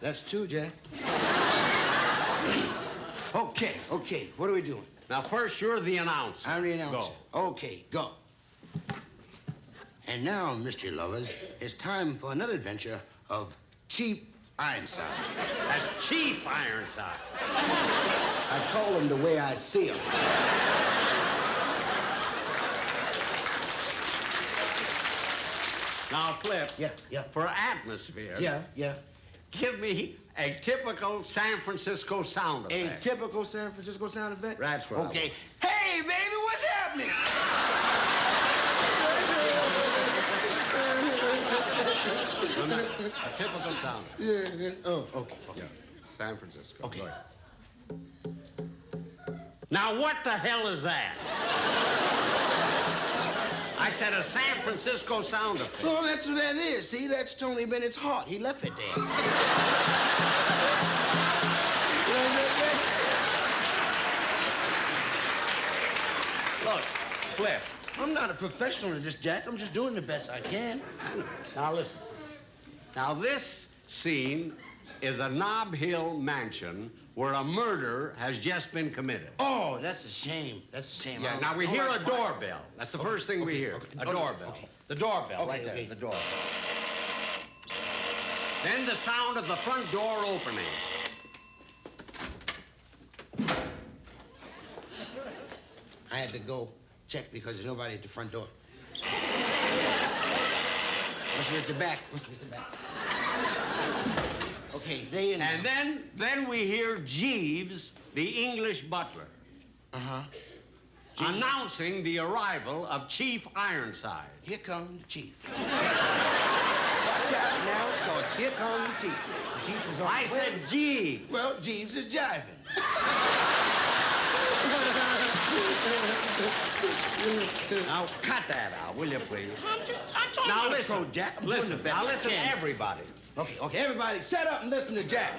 That's two, Jack. Okay. What are we doing?
Now, first, you're the announcer.
I'm the announcer.
Go.
Okay, go. And now, mystery lovers, it's time for another adventure of Cheap Ironside.
That's Chief Ironside.
I call him the way I see him.
Now, Flip.
Yeah.
For atmosphere.
Yeah.
Give me a typical San Francisco sound effect.
A typical San Francisco sound effect?
That's right.
Okay. Hey! Hey, baby, what's happening?
A typical sound.
Yeah. Oh, okay.
Yeah. San Francisco.
Okay.
Go ahead. Now, what the hell is that? I said a San Francisco sound effect.
Well, that's what that is. See, that's Tony Bennett's heart. He left it there.
Look, Flip.
I'm not a professional at this, Jack. I'm just doing the best I can.
Now, listen. Now, this scene is a Nob Hill mansion where a murder has just been committed.
Oh, that's a shame. That's a shame.
Yeah, now we hear a doorbell. That's the first thing we hear. A doorbell.
Okay.
The doorbell, right there. The doorbell. Then the sound of the front door opening.
I had to go check because there's nobody at the front door. Must be at the back. Must be at the back. Okay, they in there.
And then we hear Jeeves, the English butler, announcing the arrival of Chief Ironside.
Here comes the chief. Watch out now, because here comes the chief. The chief is on
I said Jeeves.
Well, Jeeves is jiving.
Now, cut that out, will you, please?
I told
Now,
you to
listen,
pro, Jack. I'm
listen,
doing the best
now
I
listen,
can.
everybody.
Okay, everybody, shut up and listen to Jack.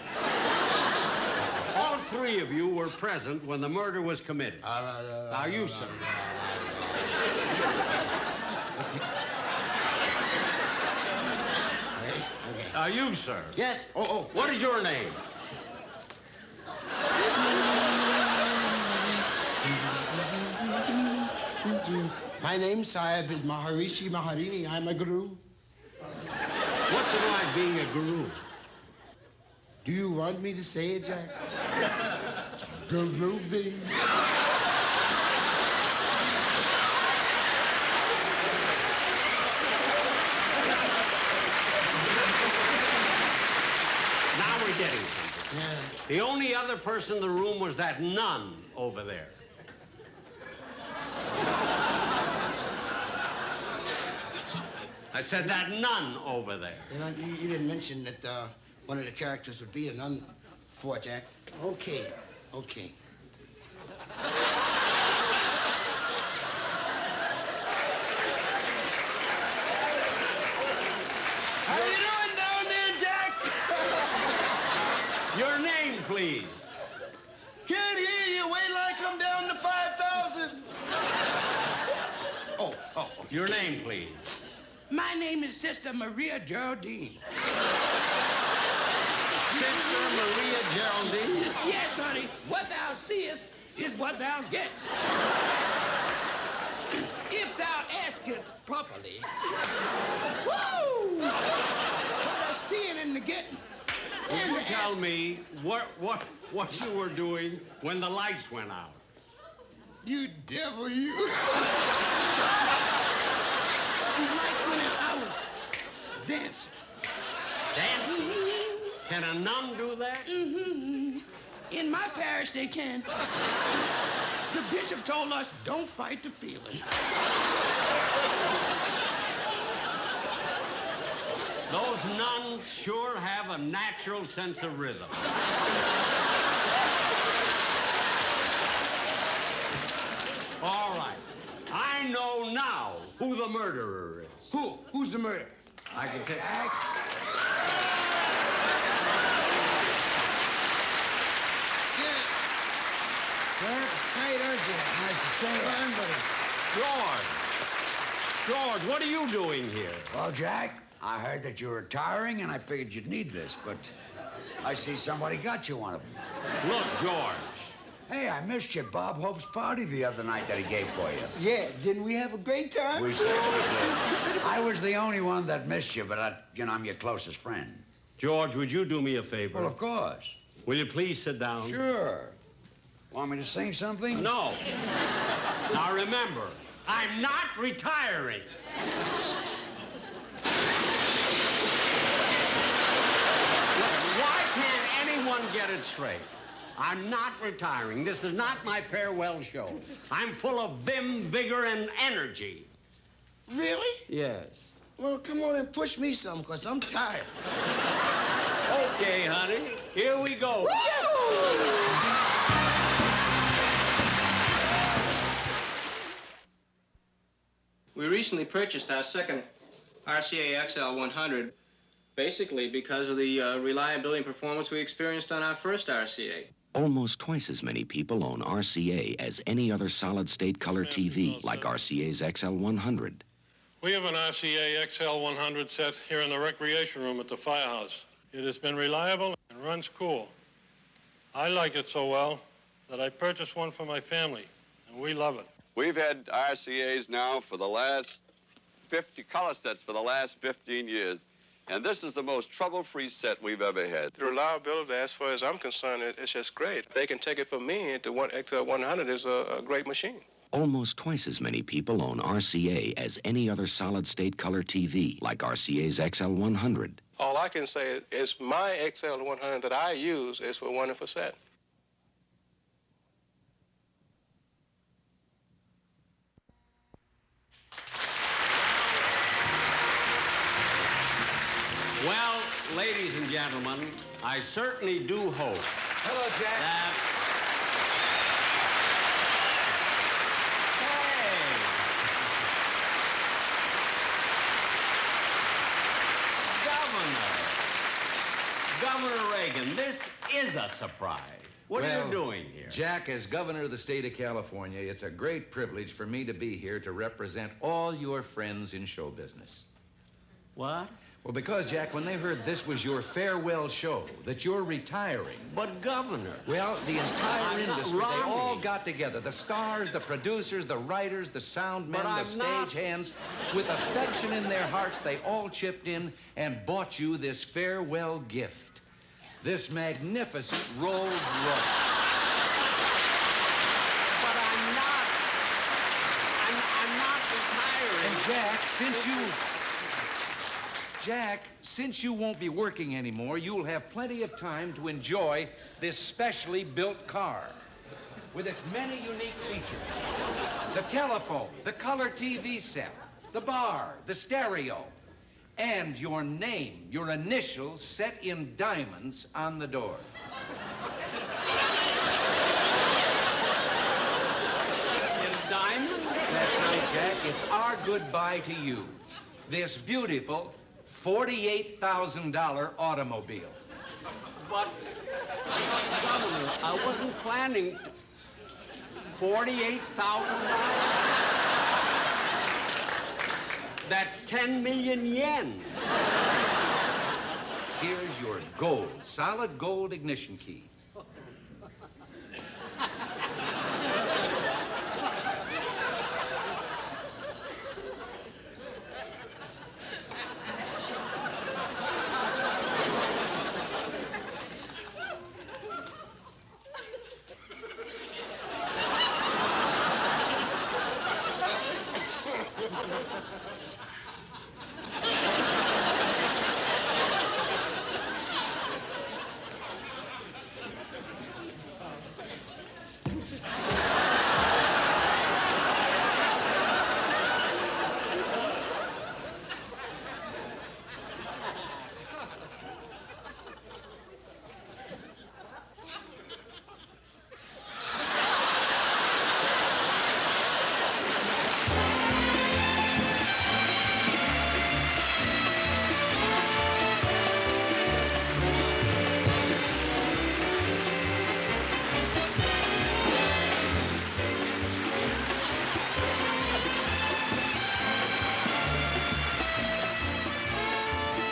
All three of you were present when the murder was committed. Now, you, sir. Now, you, sir.
Yes? Oh.
What is your name?
My name, Sahib, is Maharishi Maharini. I'm a guru.
What's it like being a guru?
Do you want me to say it, Jack? Groovy.
Now we're getting something.
Yeah.
The only other person in the room was that nun over there. I said that nun over there.
You know, you didn't mention that one of the characters would be a nun for Jack. Okay. How you doing down there, Jack?
Your name, please.
Can't hear you. Wait till I come down to 5,000. Oh, okay.
Your name, please.
My name is Sister Maria Geraldine.
Sister Maria Geraldine?
Yes, honey. What thou seest is what thou getst. If thou askest properly. Woo! What a seeing and the getting.
Will you tell me what you were doing when the lights went out?
You devil, you. The lights went out. I was dancing.
Dancing? Can a nun do that?
Mm-hmm. In my parish, they can. The bishop told us, don't fight the feeling.
Those nuns sure have a natural sense of rhythm. All right. I know now who the murderer is.
Who? Who's the murderer?
I can take...
How you doing, Jack? Nice to see you.
George, what are you doing here?
Well, Jack, I heard that you're retiring, and I figured you'd need this, but I see somebody got you one of them.
Look, George.
Hey, I missed you at Bob Hope's party the other night that he gave for you.
Yeah, didn't we have a great time?
We certainly did. I was the only one that missed you, but I'm your closest friend.
George, would you do me a favor?
Well, of course.
Will you please sit down?
Sure. Want me to sing something?
No. Now remember, I'm not retiring. Why can't anyone get it straight? I'm not retiring. This is not my farewell show. I'm full of vim, vigor, and energy.
Really?
Yes.
Well, come on and push me some, because I'm tired.
Okay, honey. Here we go.
We recently purchased our second RCA XL 100, basically because of the reliability and performance we experienced on our first RCA.
Almost twice as many people own RCA as any other solid-state color TV, like RCA's XL100.
We have an RCA XL 100 set here in the recreation room at the firehouse. It has been reliable and runs cool. I like it so well that I purchased one for my family, and we love it.
We've had RCAs now for the last 50 color sets for the last 15 years. And this is the most trouble-free set we've ever had.
The reliability, as far as I'm concerned, it's just great. They can take it from me. The XL100 is a great machine.
Almost twice as many people own RCA as any other solid-state color TV, like RCA's XL100.
All I can say is my XL100 that I use is a wonderful set.
Well, ladies and gentlemen, I certainly do hope
Hello, Jack.
that... Hey! Governor Reagan, this is a surprise. What are you doing here?
Jack, as governor of the state of California, it's a great privilege for me to be here to represent all your friends in show business.
What?
Well, because, Jack, when they heard this was your farewell show, that you're retiring...
But, Governor...
Well, the entire industry, they
Romney.
all got together. The stars, the producers, the writers, the sound men, the stage hands. With affection in their hearts, they all chipped in and bought you this farewell gift. This magnificent Rolls Royce.
But I'm not retiring.
And, Jack, since you won't be working anymore, you'll have plenty of time to enjoy this specially built car with its many unique features. The telephone, the color TV set, the bar, the stereo, and your name, your initials set in diamonds on the door.
In diamonds?
That's right, Jack. It's our goodbye to you. This beautiful $48,000 automobile.
But, Governor, I wasn't planning to... $48,000? That's 10 million yen.
Here's your gold, solid gold ignition key.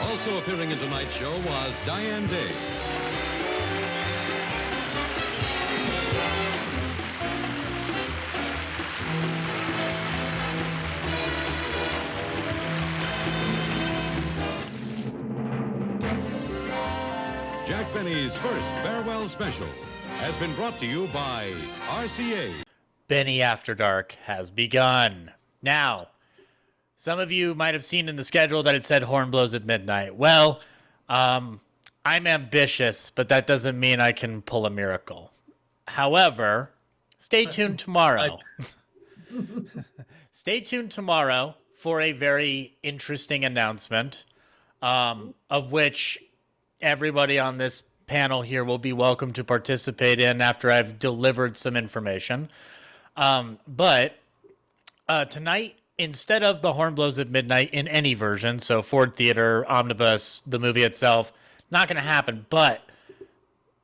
Also appearing in tonight's show was Diane Day. Jack Benny's first farewell special has been brought to you by RCA.
Benny After Dark has begun. Now, some of you might have seen in the schedule that it said horn blows at midnight. Well, I'm ambitious, but that doesn't mean I can pull a miracle. However, stay tuned tomorrow. Stay tuned tomorrow for a very interesting announcement, of which everybody on this panel here will be welcome to participate in after I've delivered some information. But tonight, instead of The Horn Blows at Midnight in any version, so Ford Theater, Omnibus, the movie itself, not going to happen. But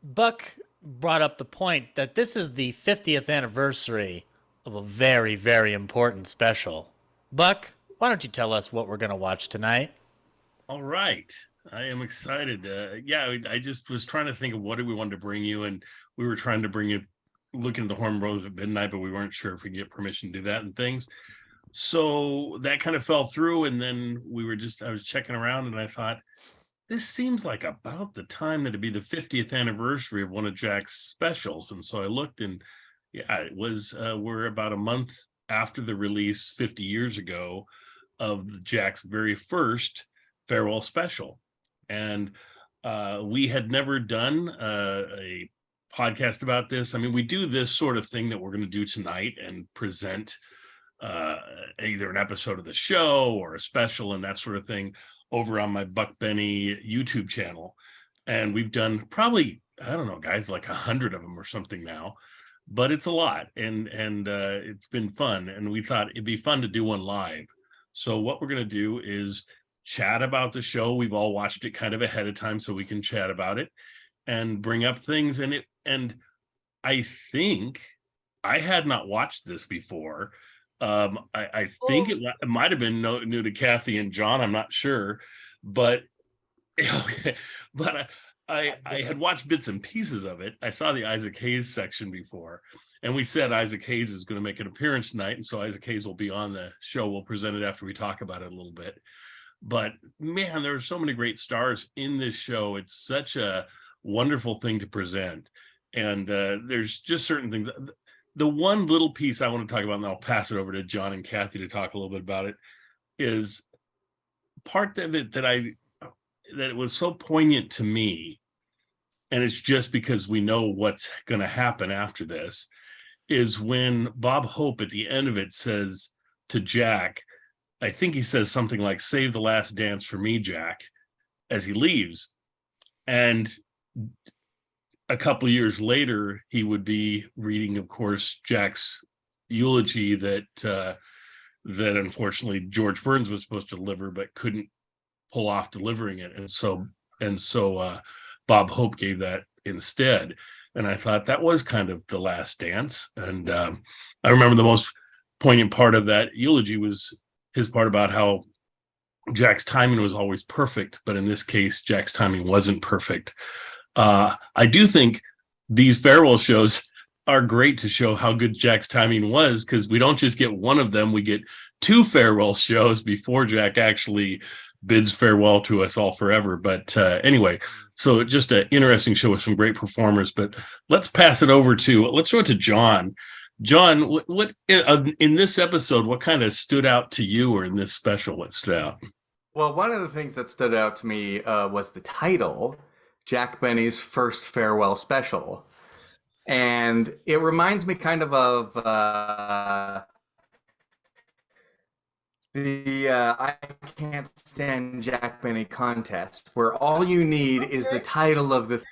Buck brought up the point that this is the 50th anniversary of a very, very important special. Buck, why don't you tell us what we're going to watch tonight?
All right. I am excited. I just was trying to think of what we wanted to bring you, and we were trying to bring you looking at The Horn Blows at Midnight, but we weren't sure if we get permission to do that and things. So that kind of fell through, and then I was checking around, and I thought, this seems like about the time that it'd be the 50th anniversary of one of Jack's specials. And so I looked, and it was, we're about a month after the release 50 years ago of Jack's very first farewell special. And we had never done a podcast about this. I mean, we do this sort of thing that we're going to do tonight and present either an episode of the show or a special and that sort of thing over on my Buck Benny YouTube channel. And we've done probably, I don't know, guys, like 100 of them or something now, but it's a lot. And it's been fun. And we thought it'd be fun to do one live. So what we're going to do is chat about the show. We've all watched it kind of ahead of time so we can chat about it and bring up things. And I think I had not watched this before. I think it might have been new to Kathy and John. I'm not sure, but I had watched bits and pieces of it. I saw the Isaac Hayes section before, and we said Isaac Hayes is going to make an appearance tonight, and so Isaac Hayes will be on the show. We'll present it after we talk about it a little bit. But man, there are so many great stars in this show. It's such a wonderful thing to present, and there's just certain things. The one little piece I want to talk about, and I'll pass it over to John and Kathy to talk a little bit about it, is part of it that was so poignant to me, and it's just because we know what's going to happen after this, is when Bob Hope at the end of it says to Jack, I think he says something like, "Save the last dance for me, Jack," as he leaves. And a couple years later, he would be reading, of course, Jack's eulogy that unfortunately George Burns was supposed to deliver, but couldn't pull off delivering it. And so Bob Hope gave that instead. And I thought that was kind of the last dance. And I remember the most poignant part of that eulogy was his part about how Jack's timing was always perfect, but in this case, Jack's timing wasn't perfect. I do think these farewell shows are great to show how good Jack's timing was, because we don't just get one of them, we get two farewell shows before Jack actually bids farewell to us all forever. But anyway, so just an interesting show with some great performers. But let's throw it to John. John, what in this episode, what kind of stood out to you, or in this special, what stood out?
Well, one of the things that stood out to me was the title, Jack Benny's First Farewell Special. And it reminds me kind of the I Can't Stand Jack Benny contest, where all you need is the title of the...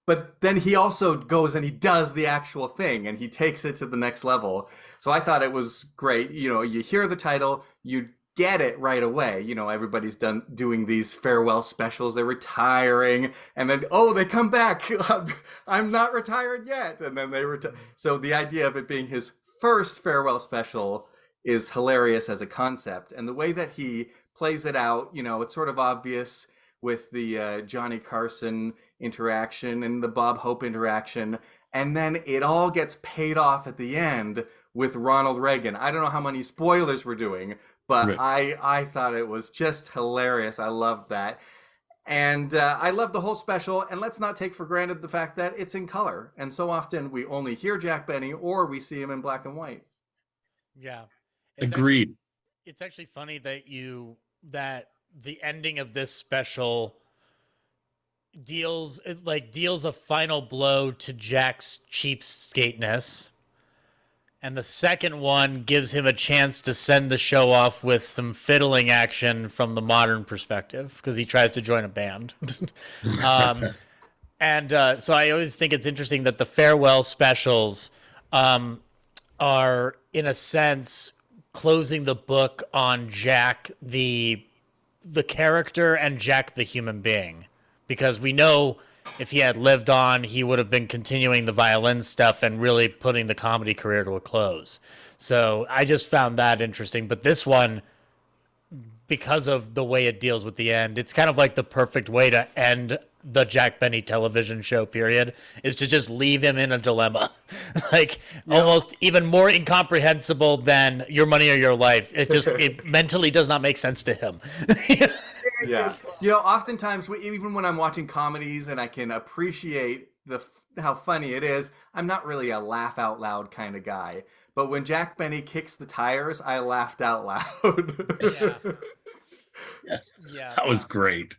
But then he also goes and he does the actual thing, and he takes it to the next level. So I thought it was great. You know, you hear the title, you get it right away. You know, everybody's doing these farewell specials. They're retiring, and then, oh, they come back. I'm not retired yet. And then they retire. So the idea of it being his first farewell special is hilarious as a concept. And the way that he plays it out, you know, it's sort of obvious with the Johnny Carson interaction and the Bob Hope interaction. And then it all gets paid off at the end with Ronald Reagan. I don't know how many spoilers we're doing, but right. I thought it was just hilarious. I loved that. And I love the whole special. And let's not take for granted the fact that it's in color. And so often we only hear Jack Benny or we see him in black and white.
Yeah.
Agreed.
It's actually funny that the ending of this special deals a final blow to Jack's cheapskateness. And the second one gives him a chance to send the show off with some fiddling action from the modern perspective, because he tries to join a band. So I always think it's interesting that the farewell specials are, in a sense, closing the book on Jack the character and Jack the human being. Because we know if he had lived on, he would have been continuing the violin stuff and really putting the comedy career to a close. So I just found that interesting. But this one, because of the way it deals with the end, it's kind of like the perfect way to end the Jack Benny television show period, is to just leave him in a dilemma. Almost even more incomprehensible than Your Money or Your Life. It mentally does not make sense to him.
Yeah. Oftentimes, even when I'm watching comedies and I can appreciate how funny it is, I'm not really a laugh out loud kind of guy. But when Jack Benny kicks the tires, I laughed out loud.
Yes. Yeah. That was great.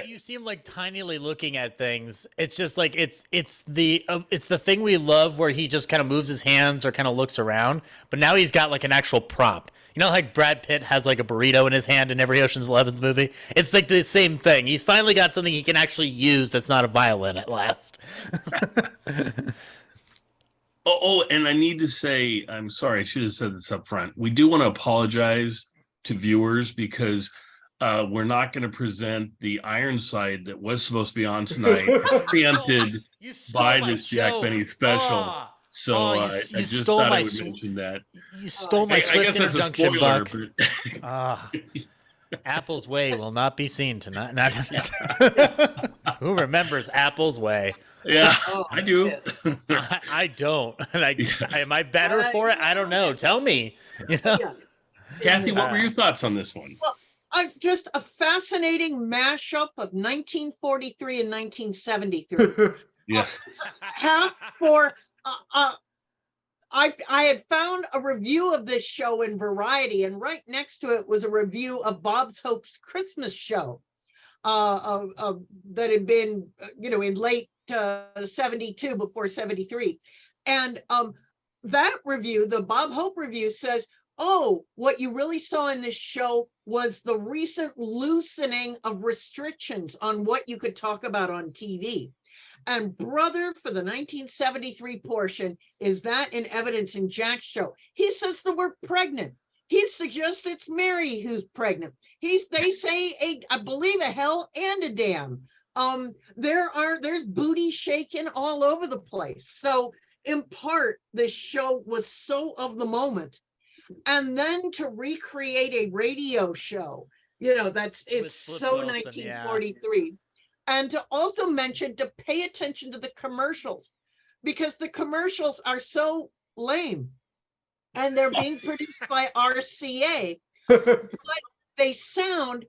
You seem like tinily looking at things. It's just like it's the thing we love, where he just kind of moves his hands or kind of looks around. But now he's got like an actual prop. You know, like Brad Pitt has like a burrito in his hand in every Ocean's 11's movie. It's like the same thing. He's finally got something he can actually use that's not a violin at last.
And I need to say, I'm sorry, I should have said this up front. We do want to apologize to viewers, because we're not going to present the Ironside that was supposed to be on tonight, preempted by this Jack Benny special. I just thought I would mention that.
You stole my swift introduction, Buck. Apple's Way will not be seen tonight. Not tonight. Who remembers Apple's Way?
Yeah, I do.
I don't. Am I better for it? I don't know. Tell me.
Kathy, what were your thoughts on this one?
Well, just a fascinating mashup of 1943 and 1973.
Yeah.
I had found a review of this show in Variety, and right next to it was a review of Bob's Hope's Christmas show that had been, in late 72 before 73. And that review, the Bob Hope review, says, oh, what you really saw in this show was the recent loosening of restrictions on what you could talk about on TV. And brother, for the 1973 portion, is that in evidence in Jack's show. He says the word pregnant. He suggests it's Mary who's pregnant. They say I believe a hell and a damn. There's booty shaking all over the place. So in part, this show was so of the moment. And then to recreate a radio show, it's so Wilson, 1943. Yeah. And to also mention to pay attention to the commercials, because the commercials are so lame and they're being produced by RCA, but they sound,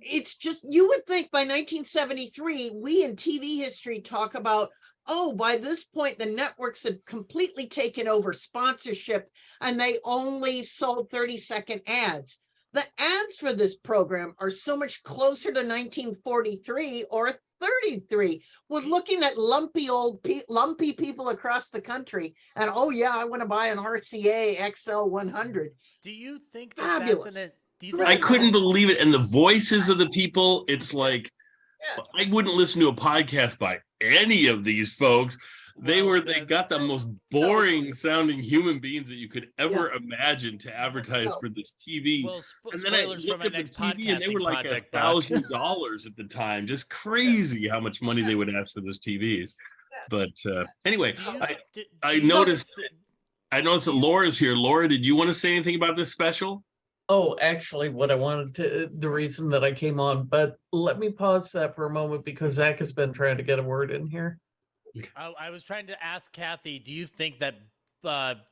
it's just, you would think by 1973, we in TV history talk about, oh, by this point, the networks had completely taken over sponsorship and they only sold 30-second ads. The ads for this program are so much closer to 1943 or 33, with looking at lumpy people across the country. And, oh, yeah, I want to buy an RCA XL 100.
Do you think that's an...
I couldn't believe it. And the voices of the people, it's like, I wouldn't listen to a podcast by any of these folks. They got the most boring sounding human beings that you could ever imagine to advertise for this TV. And then I looked at the TV and they were like $1,000 at the time. Just crazy how much money they would ask for those TVs. But anyway, I noticed that Laura's here. Laura, did you want to say anything about this special?
Oh, actually, the reason that I came on, but let me pause that for a moment because Zach has been trying to get a word in here.
I was trying to ask Kathy, do you think that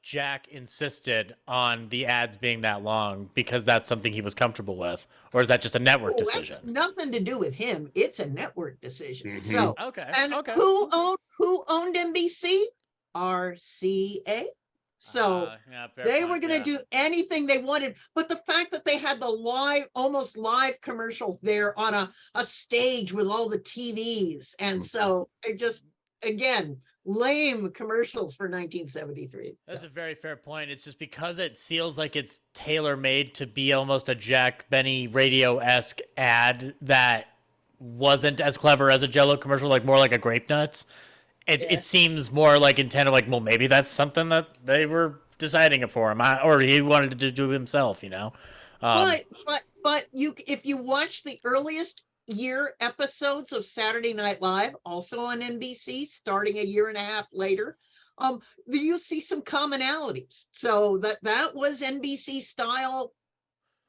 Jack insisted on the ads being that long because that's something he was comfortable with? Or is that just a network decision?
That's nothing to do with him. It's a network decision.
Mm-hmm.
So,
okay.
And who owned NBC? RCA. So they were going to do anything they wanted. But the fact that they had the almost live commercials there on a stage with all the TVs. And so it just, again, lame commercials for 1973.
That's a very fair point. It's just because it feels like it's tailor-made to be almost a Jack Benny radio-esque ad that wasn't as clever as a Jell-O commercial, like more like a Grape Nuts. It seems more like intended, like, well, maybe that's something that they were deciding it for him, or he wanted to do himself, you know.
But if you watch the earliest year episodes of Saturday Night Live, also on NBC, starting a year and a half later, you see some commonalities. So that was NBC style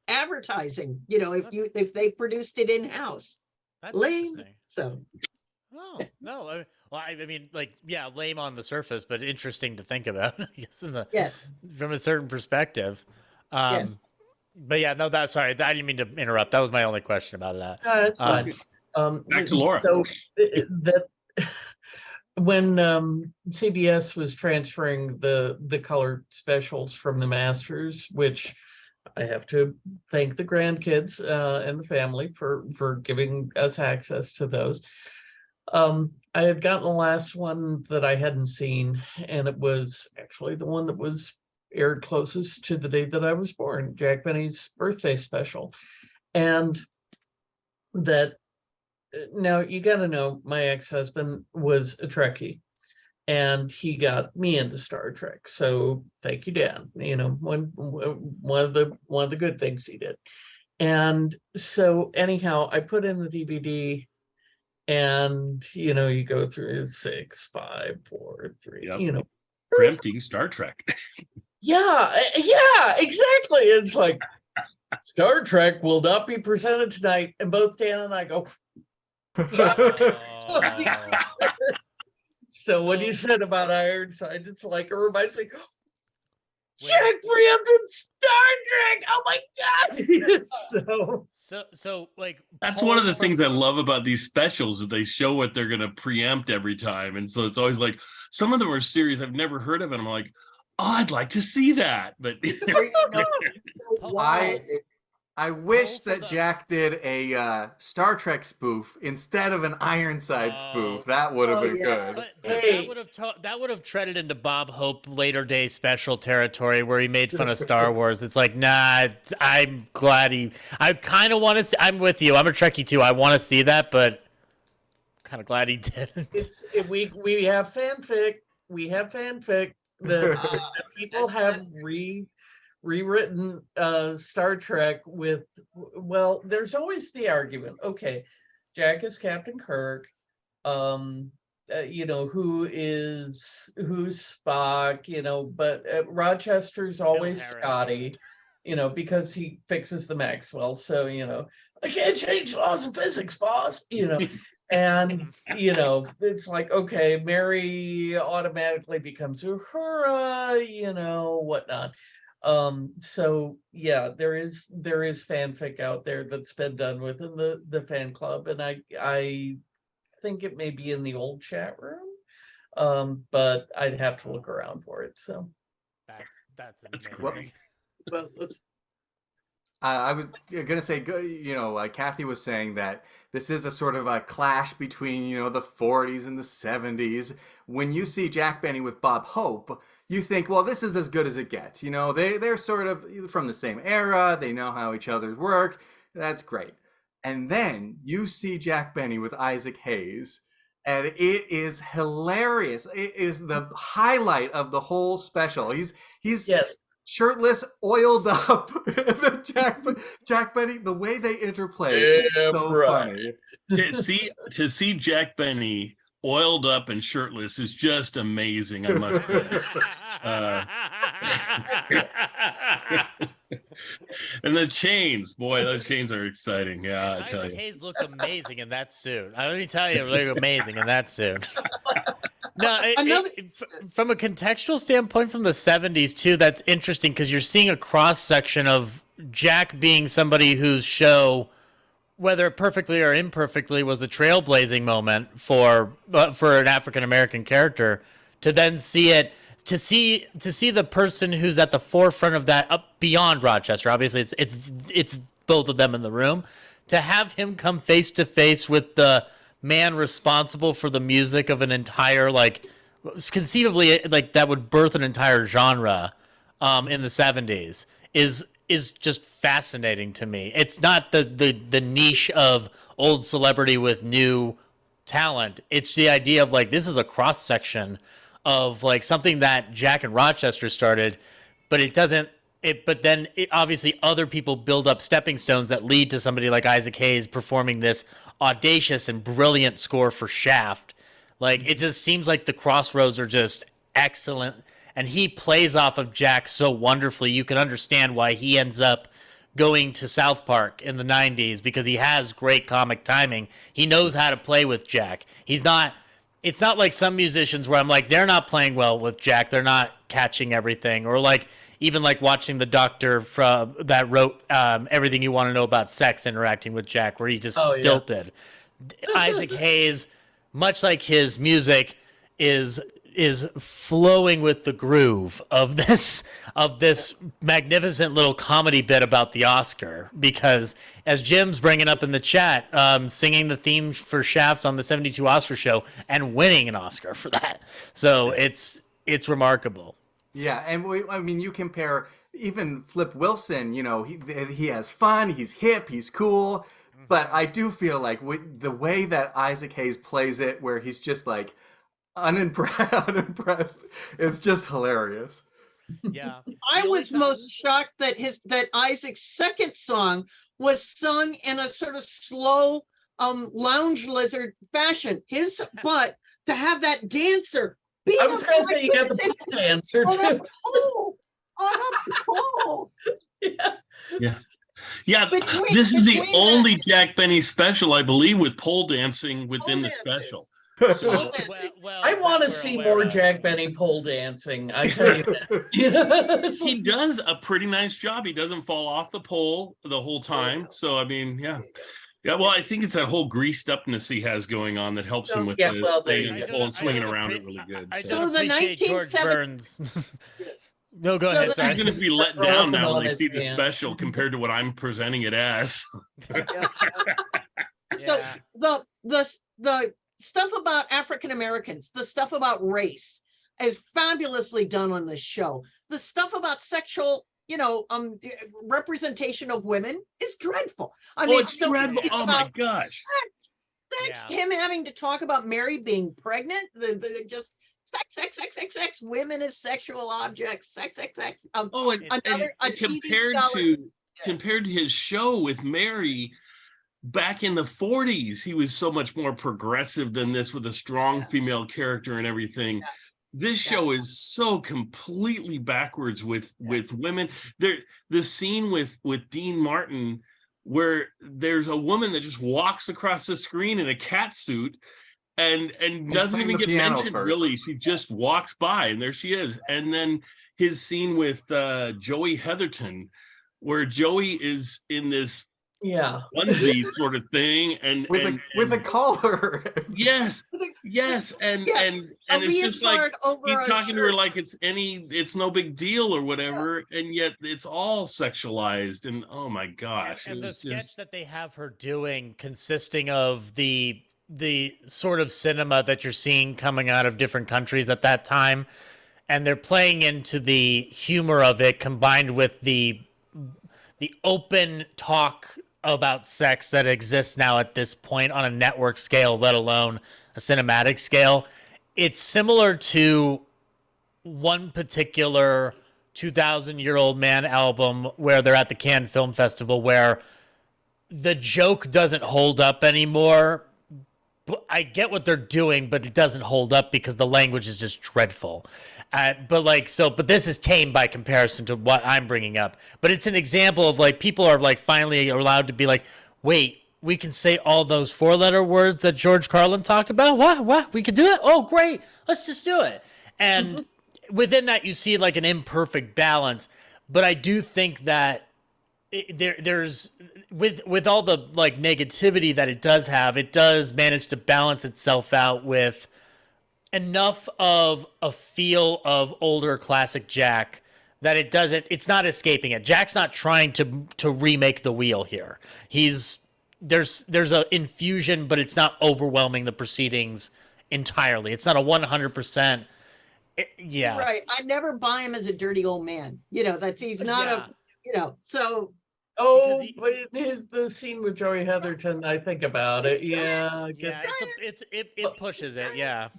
advertising. You know, if they produced it in house, lame. So.
Oh no. Well, I mean, like, yeah, lame on the surface, but interesting to think about, I guess, from a certain perspective.
Yes.
But yeah, no, sorry, I didn't mean to interrupt. That was my only question about that.
No, that's fine.
Back to Laura.
So when CBS was transferring the color specials from the Masters, which I have to thank the grandkids and the family for giving us access to those. I had gotten the last one that I hadn't seen, and it was actually the one that was aired closest to the date that I was born, Jack Benny's birthday special. And that, now you got to know, my ex-husband was a Trekkie, and he got me into Star Trek. So thank you, Dan. You know, one of the good things he did. And so anyhow, I put in the DVD. And, you know, you go through 6, 5, 4, 3, you know.
Preempting Star Trek.
Yeah, exactly. It's like, Star Trek will not be presented tonight. And both Dan and I go, So when you said about Ironside, it's like, it reminds me, Jack preempted Star Trek. Oh my God!
So like
that's one of the things I love about these specials, is they show what they're going to preempt every time, and so it's always like some of them are series I've never heard of, and I'm like, oh, I'd like to see that, but
I wish that Jack did a Star Trek spoof instead of an Ironside spoof. That would have been good.
But that would have treaded into Bob Hope later day special territory where he made fun of Star Wars. It's like, nah, I'm glad I kind of want to see. I'm with you. I'm a Trekkie too. I want to see that, but kind of glad he didn't.
We have fanfic. We have fanfic that people have rewritten Star Trek with, well, there's always the argument, okay, Jack is Captain Kirk, you know, who's Spock, you know, but Rochester's always Scotty, you know, because he fixes the Maxwell, so, you know, I can't change laws of physics, boss, you know. And, you know, it's like, okay, Mary automatically becomes Uhura, you know, whatnot. So yeah, there is fanfic out there that's been done within the fan club, and I think it may be in the old chat room, but I'd have to look around for it. So
that's
amazing.
Well,
I was gonna say, you know, Kathy was saying that this is a sort of a clash between, you know, the 40s and the 70s. When you see Jack Benny with Bob Hope, you think, well, this is as good as it gets. You know, they're sort of from the same era. They know how each other's work. That's great. And then you see Jack Benny with Isaac Hayes, and it is hilarious. It is the highlight of the whole special. He's shirtless, oiled up. Jack Benny, the way they interplay is so funny.
To see Jack Benny oiled up and shirtless is just amazing, I must say. And the chains, boy, those chains are exciting. Yeah, I tell
Isaac
you.
Hayes looked amazing in that suit. Let me tell you, he looked amazing in that suit. No, from a contextual standpoint from the 70s too, that's interesting because you're seeing a cross section of Jack being somebody whose show, whether perfectly or imperfectly, was a trailblazing moment for an African American character, to then see it, to see the person who's at the forefront of that, up beyond Rochester. Obviously, it's both of them in the room. To have him come face to face with the man responsible for the music of an entire, like, conceivably, like, that would birth an entire genre in the 70s is just fascinating to me. It's not the niche of old celebrity with new talent. It's the idea of, like, this is a cross section of, like, something that Jack and Rochester started, but it doesn't. But then obviously other people build up stepping stones that lead to somebody like Isaac Hayes performing this audacious and brilliant score for Shaft. Like, it just seems like the crossroads are just excellent, and he plays off of Jack so wonderfully. You can understand why he ends up going to South Park in the 90s, because he has great comic timing. He knows how to play with Jack. It's not like some musicians where I'm like, they're not playing well with Jack. They're not catching everything. Or like, even like watching the doctor that wrote Everything You Want to Know About Sex interacting with Jack, where he just stilted. Yeah. Isaac Hayes, much like his music, is flowing with the groove of this magnificent little comedy bit about the Oscar. Because as Jim's bringing up in the chat, singing the theme for Shaft on the 72 Oscar show and winning an Oscar for that. So it's remarkable.
Yeah, and I mean, you compare even Flip Wilson, you know, he has fun, he's hip, he's cool, but I do feel like the way that Isaac Hayes plays it, where he's just like unimpressed, is just hilarious.
Yeah,
I was most shocked that Isaac's second song was sung in a sort of slow lounge lizard fashion. But to have that dancer.
I was going to say, you got the pole dancer too.
On a pole.
Yeah. This is the only Jack Benny special, I believe, with pole dancing within the special. So,
I want to see more Jack Benny pole dancing. I tell you that.
He does a pretty nice job. He doesn't fall off the pole the whole time. So, I mean, yeah. Yeah, well, I think it's that whole greased upness he has going on that helps him with the pole and swinging around it really good.
I don't appreciate George Burns. No, go ahead.
He's going to be let down now when they see the special compared to what I'm presenting it as.
So the stuff about African Americans, the stuff about race is fabulously done on this show. The stuff about sexual, representation of women is dreadful. I mean,
it's dreadful. Oh my gosh.
Sex. Him having to talk about Mary being pregnant, just sex, women as sexual objects, sex.
Compared to his show with Mary back in the 40s, he was so much more progressive than this, with a strong female character and everything. Yeah. This show is so completely backwards with women. The scene with Dean Martin, where there's a woman that just walks across the screen in a cat suit and doesn't even get mentioned first. Really. She just walks by and there she is. And then his scene with Joey Heatherton, where Joey is in this onesie sort of thing and
with a collar.
Yes. And it's just like he's talking to her like it's no big deal or whatever, and yet it's all sexualized, and oh my gosh.
And the sketch that they have her doing, consisting of the sort of cinema that you're seeing coming out of different countries at that time, and they're playing into the humor of it combined with the open talk about sex that exists now at this point on a network scale, let alone a cinematic scale. It's similar to one particular 2,000-Year-Old Man album where they're at the Cannes Film Festival, where the joke doesn't hold up anymore. I get what they're doing, but it doesn't hold up because the language is just dreadful. But this is tame by comparison to what I'm bringing up. But it's an example of like people are like finally allowed to be like, wait, we can say all those 4-letter words that George Carlin talked about? What? We can do it? Oh, great. Let's just do it. And within that, you see like an imperfect balance. But I do think that there's with all the like negativity that it does have, it does manage to balance itself out with enough of a feel of older classic Jack that it's not escaping it. Jack's not trying to remake the wheel here. There's a infusion, but it's not overwhelming the proceedings entirely. It's not a 100%. Yeah.
Right. I never buy him as a dirty old man. He's not so.
Oh, but it the scene with Joey Heatherton. I think about it. Yeah.
It pushes it. Yeah.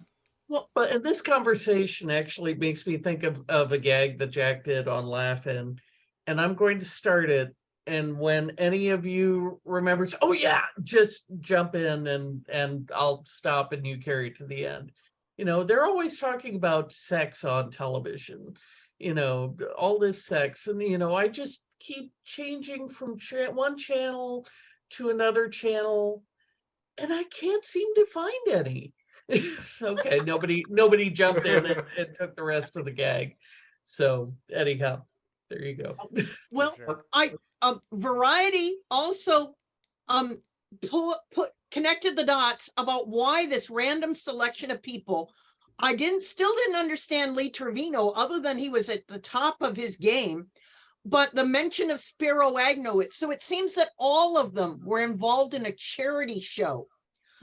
Well, but this conversation actually makes me think of a gag that Jack did on Laugh-In, and I'm going to start it. And when any of you remembers, oh yeah, just jump in and I'll stop and you carry it to the end. They're always talking about sex on television, all this sex. And, I just keep changing from one channel to another channel, and I can't seem to find any. Okay, nobody jumped in and took the rest of the gag. So anyhow, there you go.
Well, Variety also connected the dots about why this random selection of people. I still didn't understand Lee Trevino, other than he was at the top of his game, but the mention of Spiro Agnew. So it seems that all of them were involved in a charity show.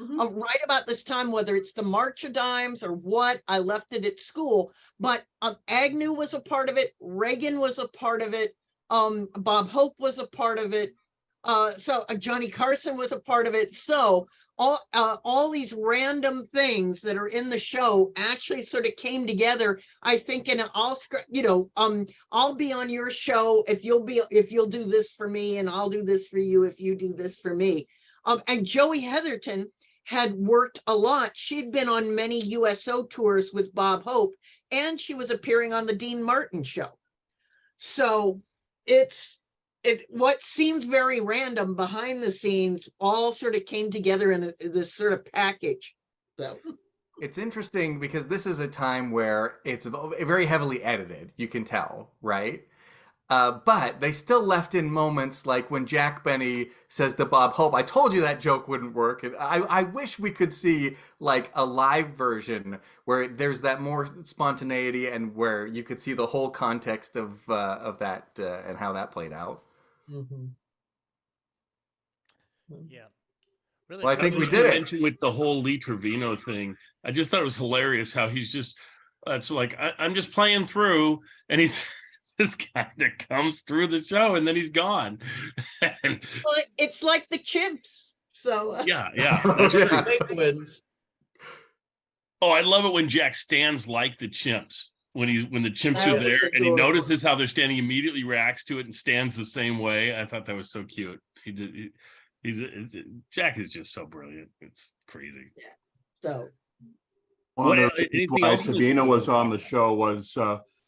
Right about this time, whether it's the March of Dimes or what, I left it at school, but Agnew was a part of it. Reagan was a part of it. Bob Hope was a part of it. So Johnny Carson was a part of it. So all these random things that are in the show actually sort of came together, I think, in I'll be on your show if you'll do this for me, and I'll do this for you if you do this for me. And Joey Heatherton had worked a lot. She'd been on many USO tours with Bob Hope, and she was appearing on the Dean Martin show. So what seemed very random behind the scenes all sort of came together in this sort of package. So
it's interesting because this is a time where it's very heavily edited, you can tell, right? But they still left in moments like when Jack Benny says to Bob Hope, I told you that joke wouldn't work. And I wish we could see like a live version where there's that more spontaneity and where you could see the whole context of that and how that played out.
Mm-hmm.
Yeah. Really,
well, I think we did it.
With the whole Lee Trevino thing, I just thought it was hilarious how he's just, it's like, I'm just playing through, and he's this kind of comes through the show and then he's gone.
It's like the chimps. So
yeah. Oh, I love it when Jack stands like the chimps. When the chimps are there and he notices how they're standing, immediately reacts to it and stands the same way. I thought that was so cute. Jack is just so brilliant. It's crazy.
Yeah. So
one of the reasons why Trevino was on the show was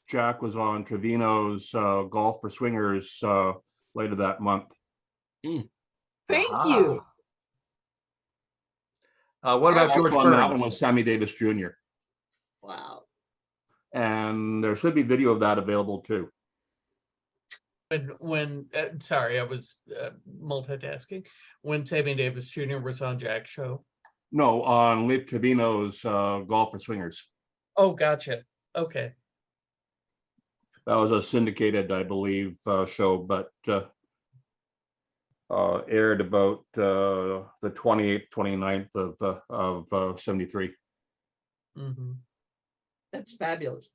Jack was on Trevino's Golf for Swingers later that month.
Thank you.
What about George Burns?
That one was Sammy Davis Jr.
Wow.
And there should be video of that available too.
When sorry, I was multitasking. When Sammy Davis Jr. was on Jack's show.
No, on Lee Trevino's Golf for Swingers.
Oh, gotcha. Okay.
That was a syndicated, I believe, show, but aired about the 28th, 29th of 73.
Mm-hmm.
That's fabulous.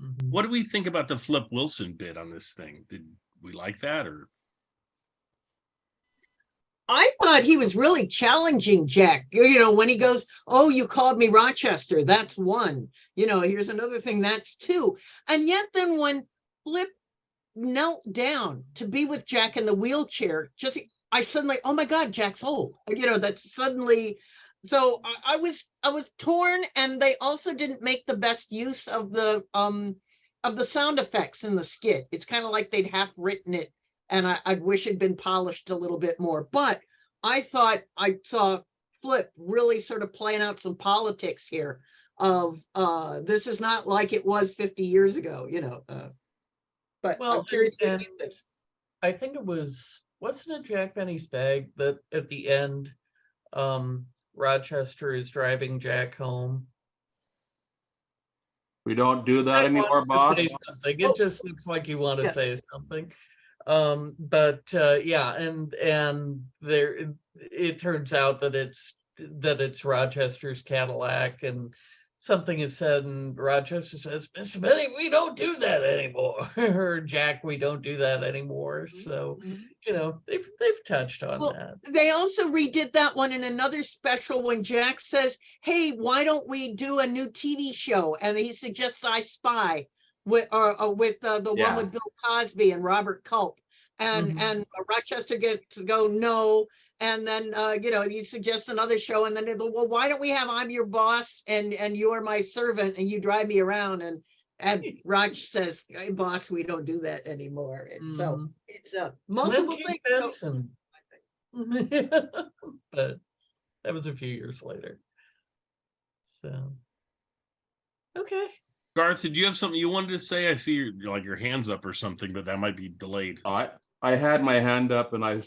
Mm-hmm.
What do we think about the Flip Wilson bit on this thing? Did we like that, or?
I thought he was really challenging Jack. When he goes, oh, you called me Rochester. That's one. Here's another thing. That's two. And yet then when Flip knelt down to be with Jack in the wheelchair, I suddenly, oh my God, Jack's old. That's suddenly. So I was torn, and they also didn't make the best use of the sound effects in the skit. It's kind of like they'd half written it, and I'd wish it'd been polished a little bit more. But I thought I saw Flip really sort of playing out some politics here of this is not like it was 50 years ago, but I'm curious to get this.
I think it wasn't it Jack Benny's bag that at the end, Rochester is driving Jack home,
We don't do that
He
anymore,
wants to
boss.
say something. It just looks like you want to say something. Yeah, and there it turns out that it's Rochester's Cadillac, and something is said, and Rochester says, "Mr. Benny, we don't do that anymore." Or Jack, we don't do that anymore. So, they've touched on that.
They also redid that one in another special when Jack says, "Hey, why don't we do a new TV show?" And he suggests I Spy with the one with Bill Cosby and Robert Culp. And Rochester gets to go no, and then he suggests another show, and then well, why don't we have I'm your boss and you're my servant and you drive me around, and Roch says, "Hey, boss, we don't do that anymore." And so it's multiple things.
Benson. But that was a few years later. So okay.
Garth, did you have something you wanted to say? I see your hands up or something, but that might be delayed.
I had my hand up and I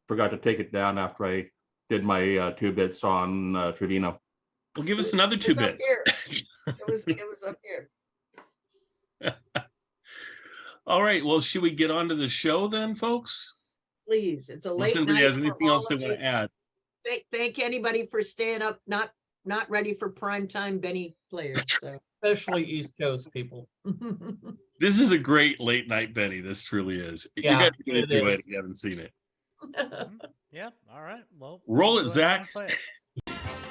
forgot to take it down after I did my 2 bits on Trevino.
Well, give us another 2 bits.
It was up here.
All right. Well, should we get on to the show then, folks?
Please. It's a late
Unless anybody
night.
has anything else they want to add.
Thank anybody for staying up, not ready for primetime Benny players. So.
Especially East Coast people.
This is a great late night Benny. This truly is.
Yeah,
you guys can
it
enjoy
is.
it if you haven't seen it.
Yeah. All right. Well,
roll it, Zach.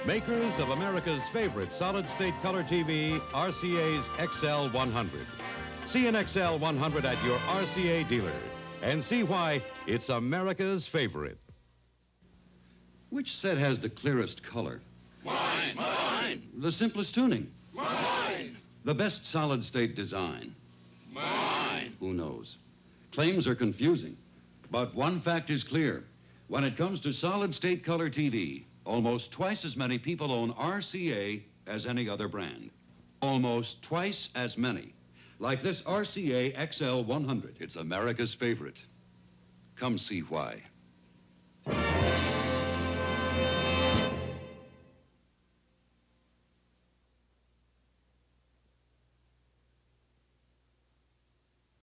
Makers of America's favorite solid-state color TV, RCA's XL 100. See an XL 100 at your RCA dealer and see why it's America's favorite.
Which set has the clearest color?
Mine.
The simplest tuning?
Mine.
The best solid-state design?
Mine.
Who knows? Claims are confusing, but one fact is clear. When it comes to solid-state color TV, almost twice as many people own RCA as any other brand. Almost twice as many. Like this RCA XL 100. It's America's favorite. Come see why.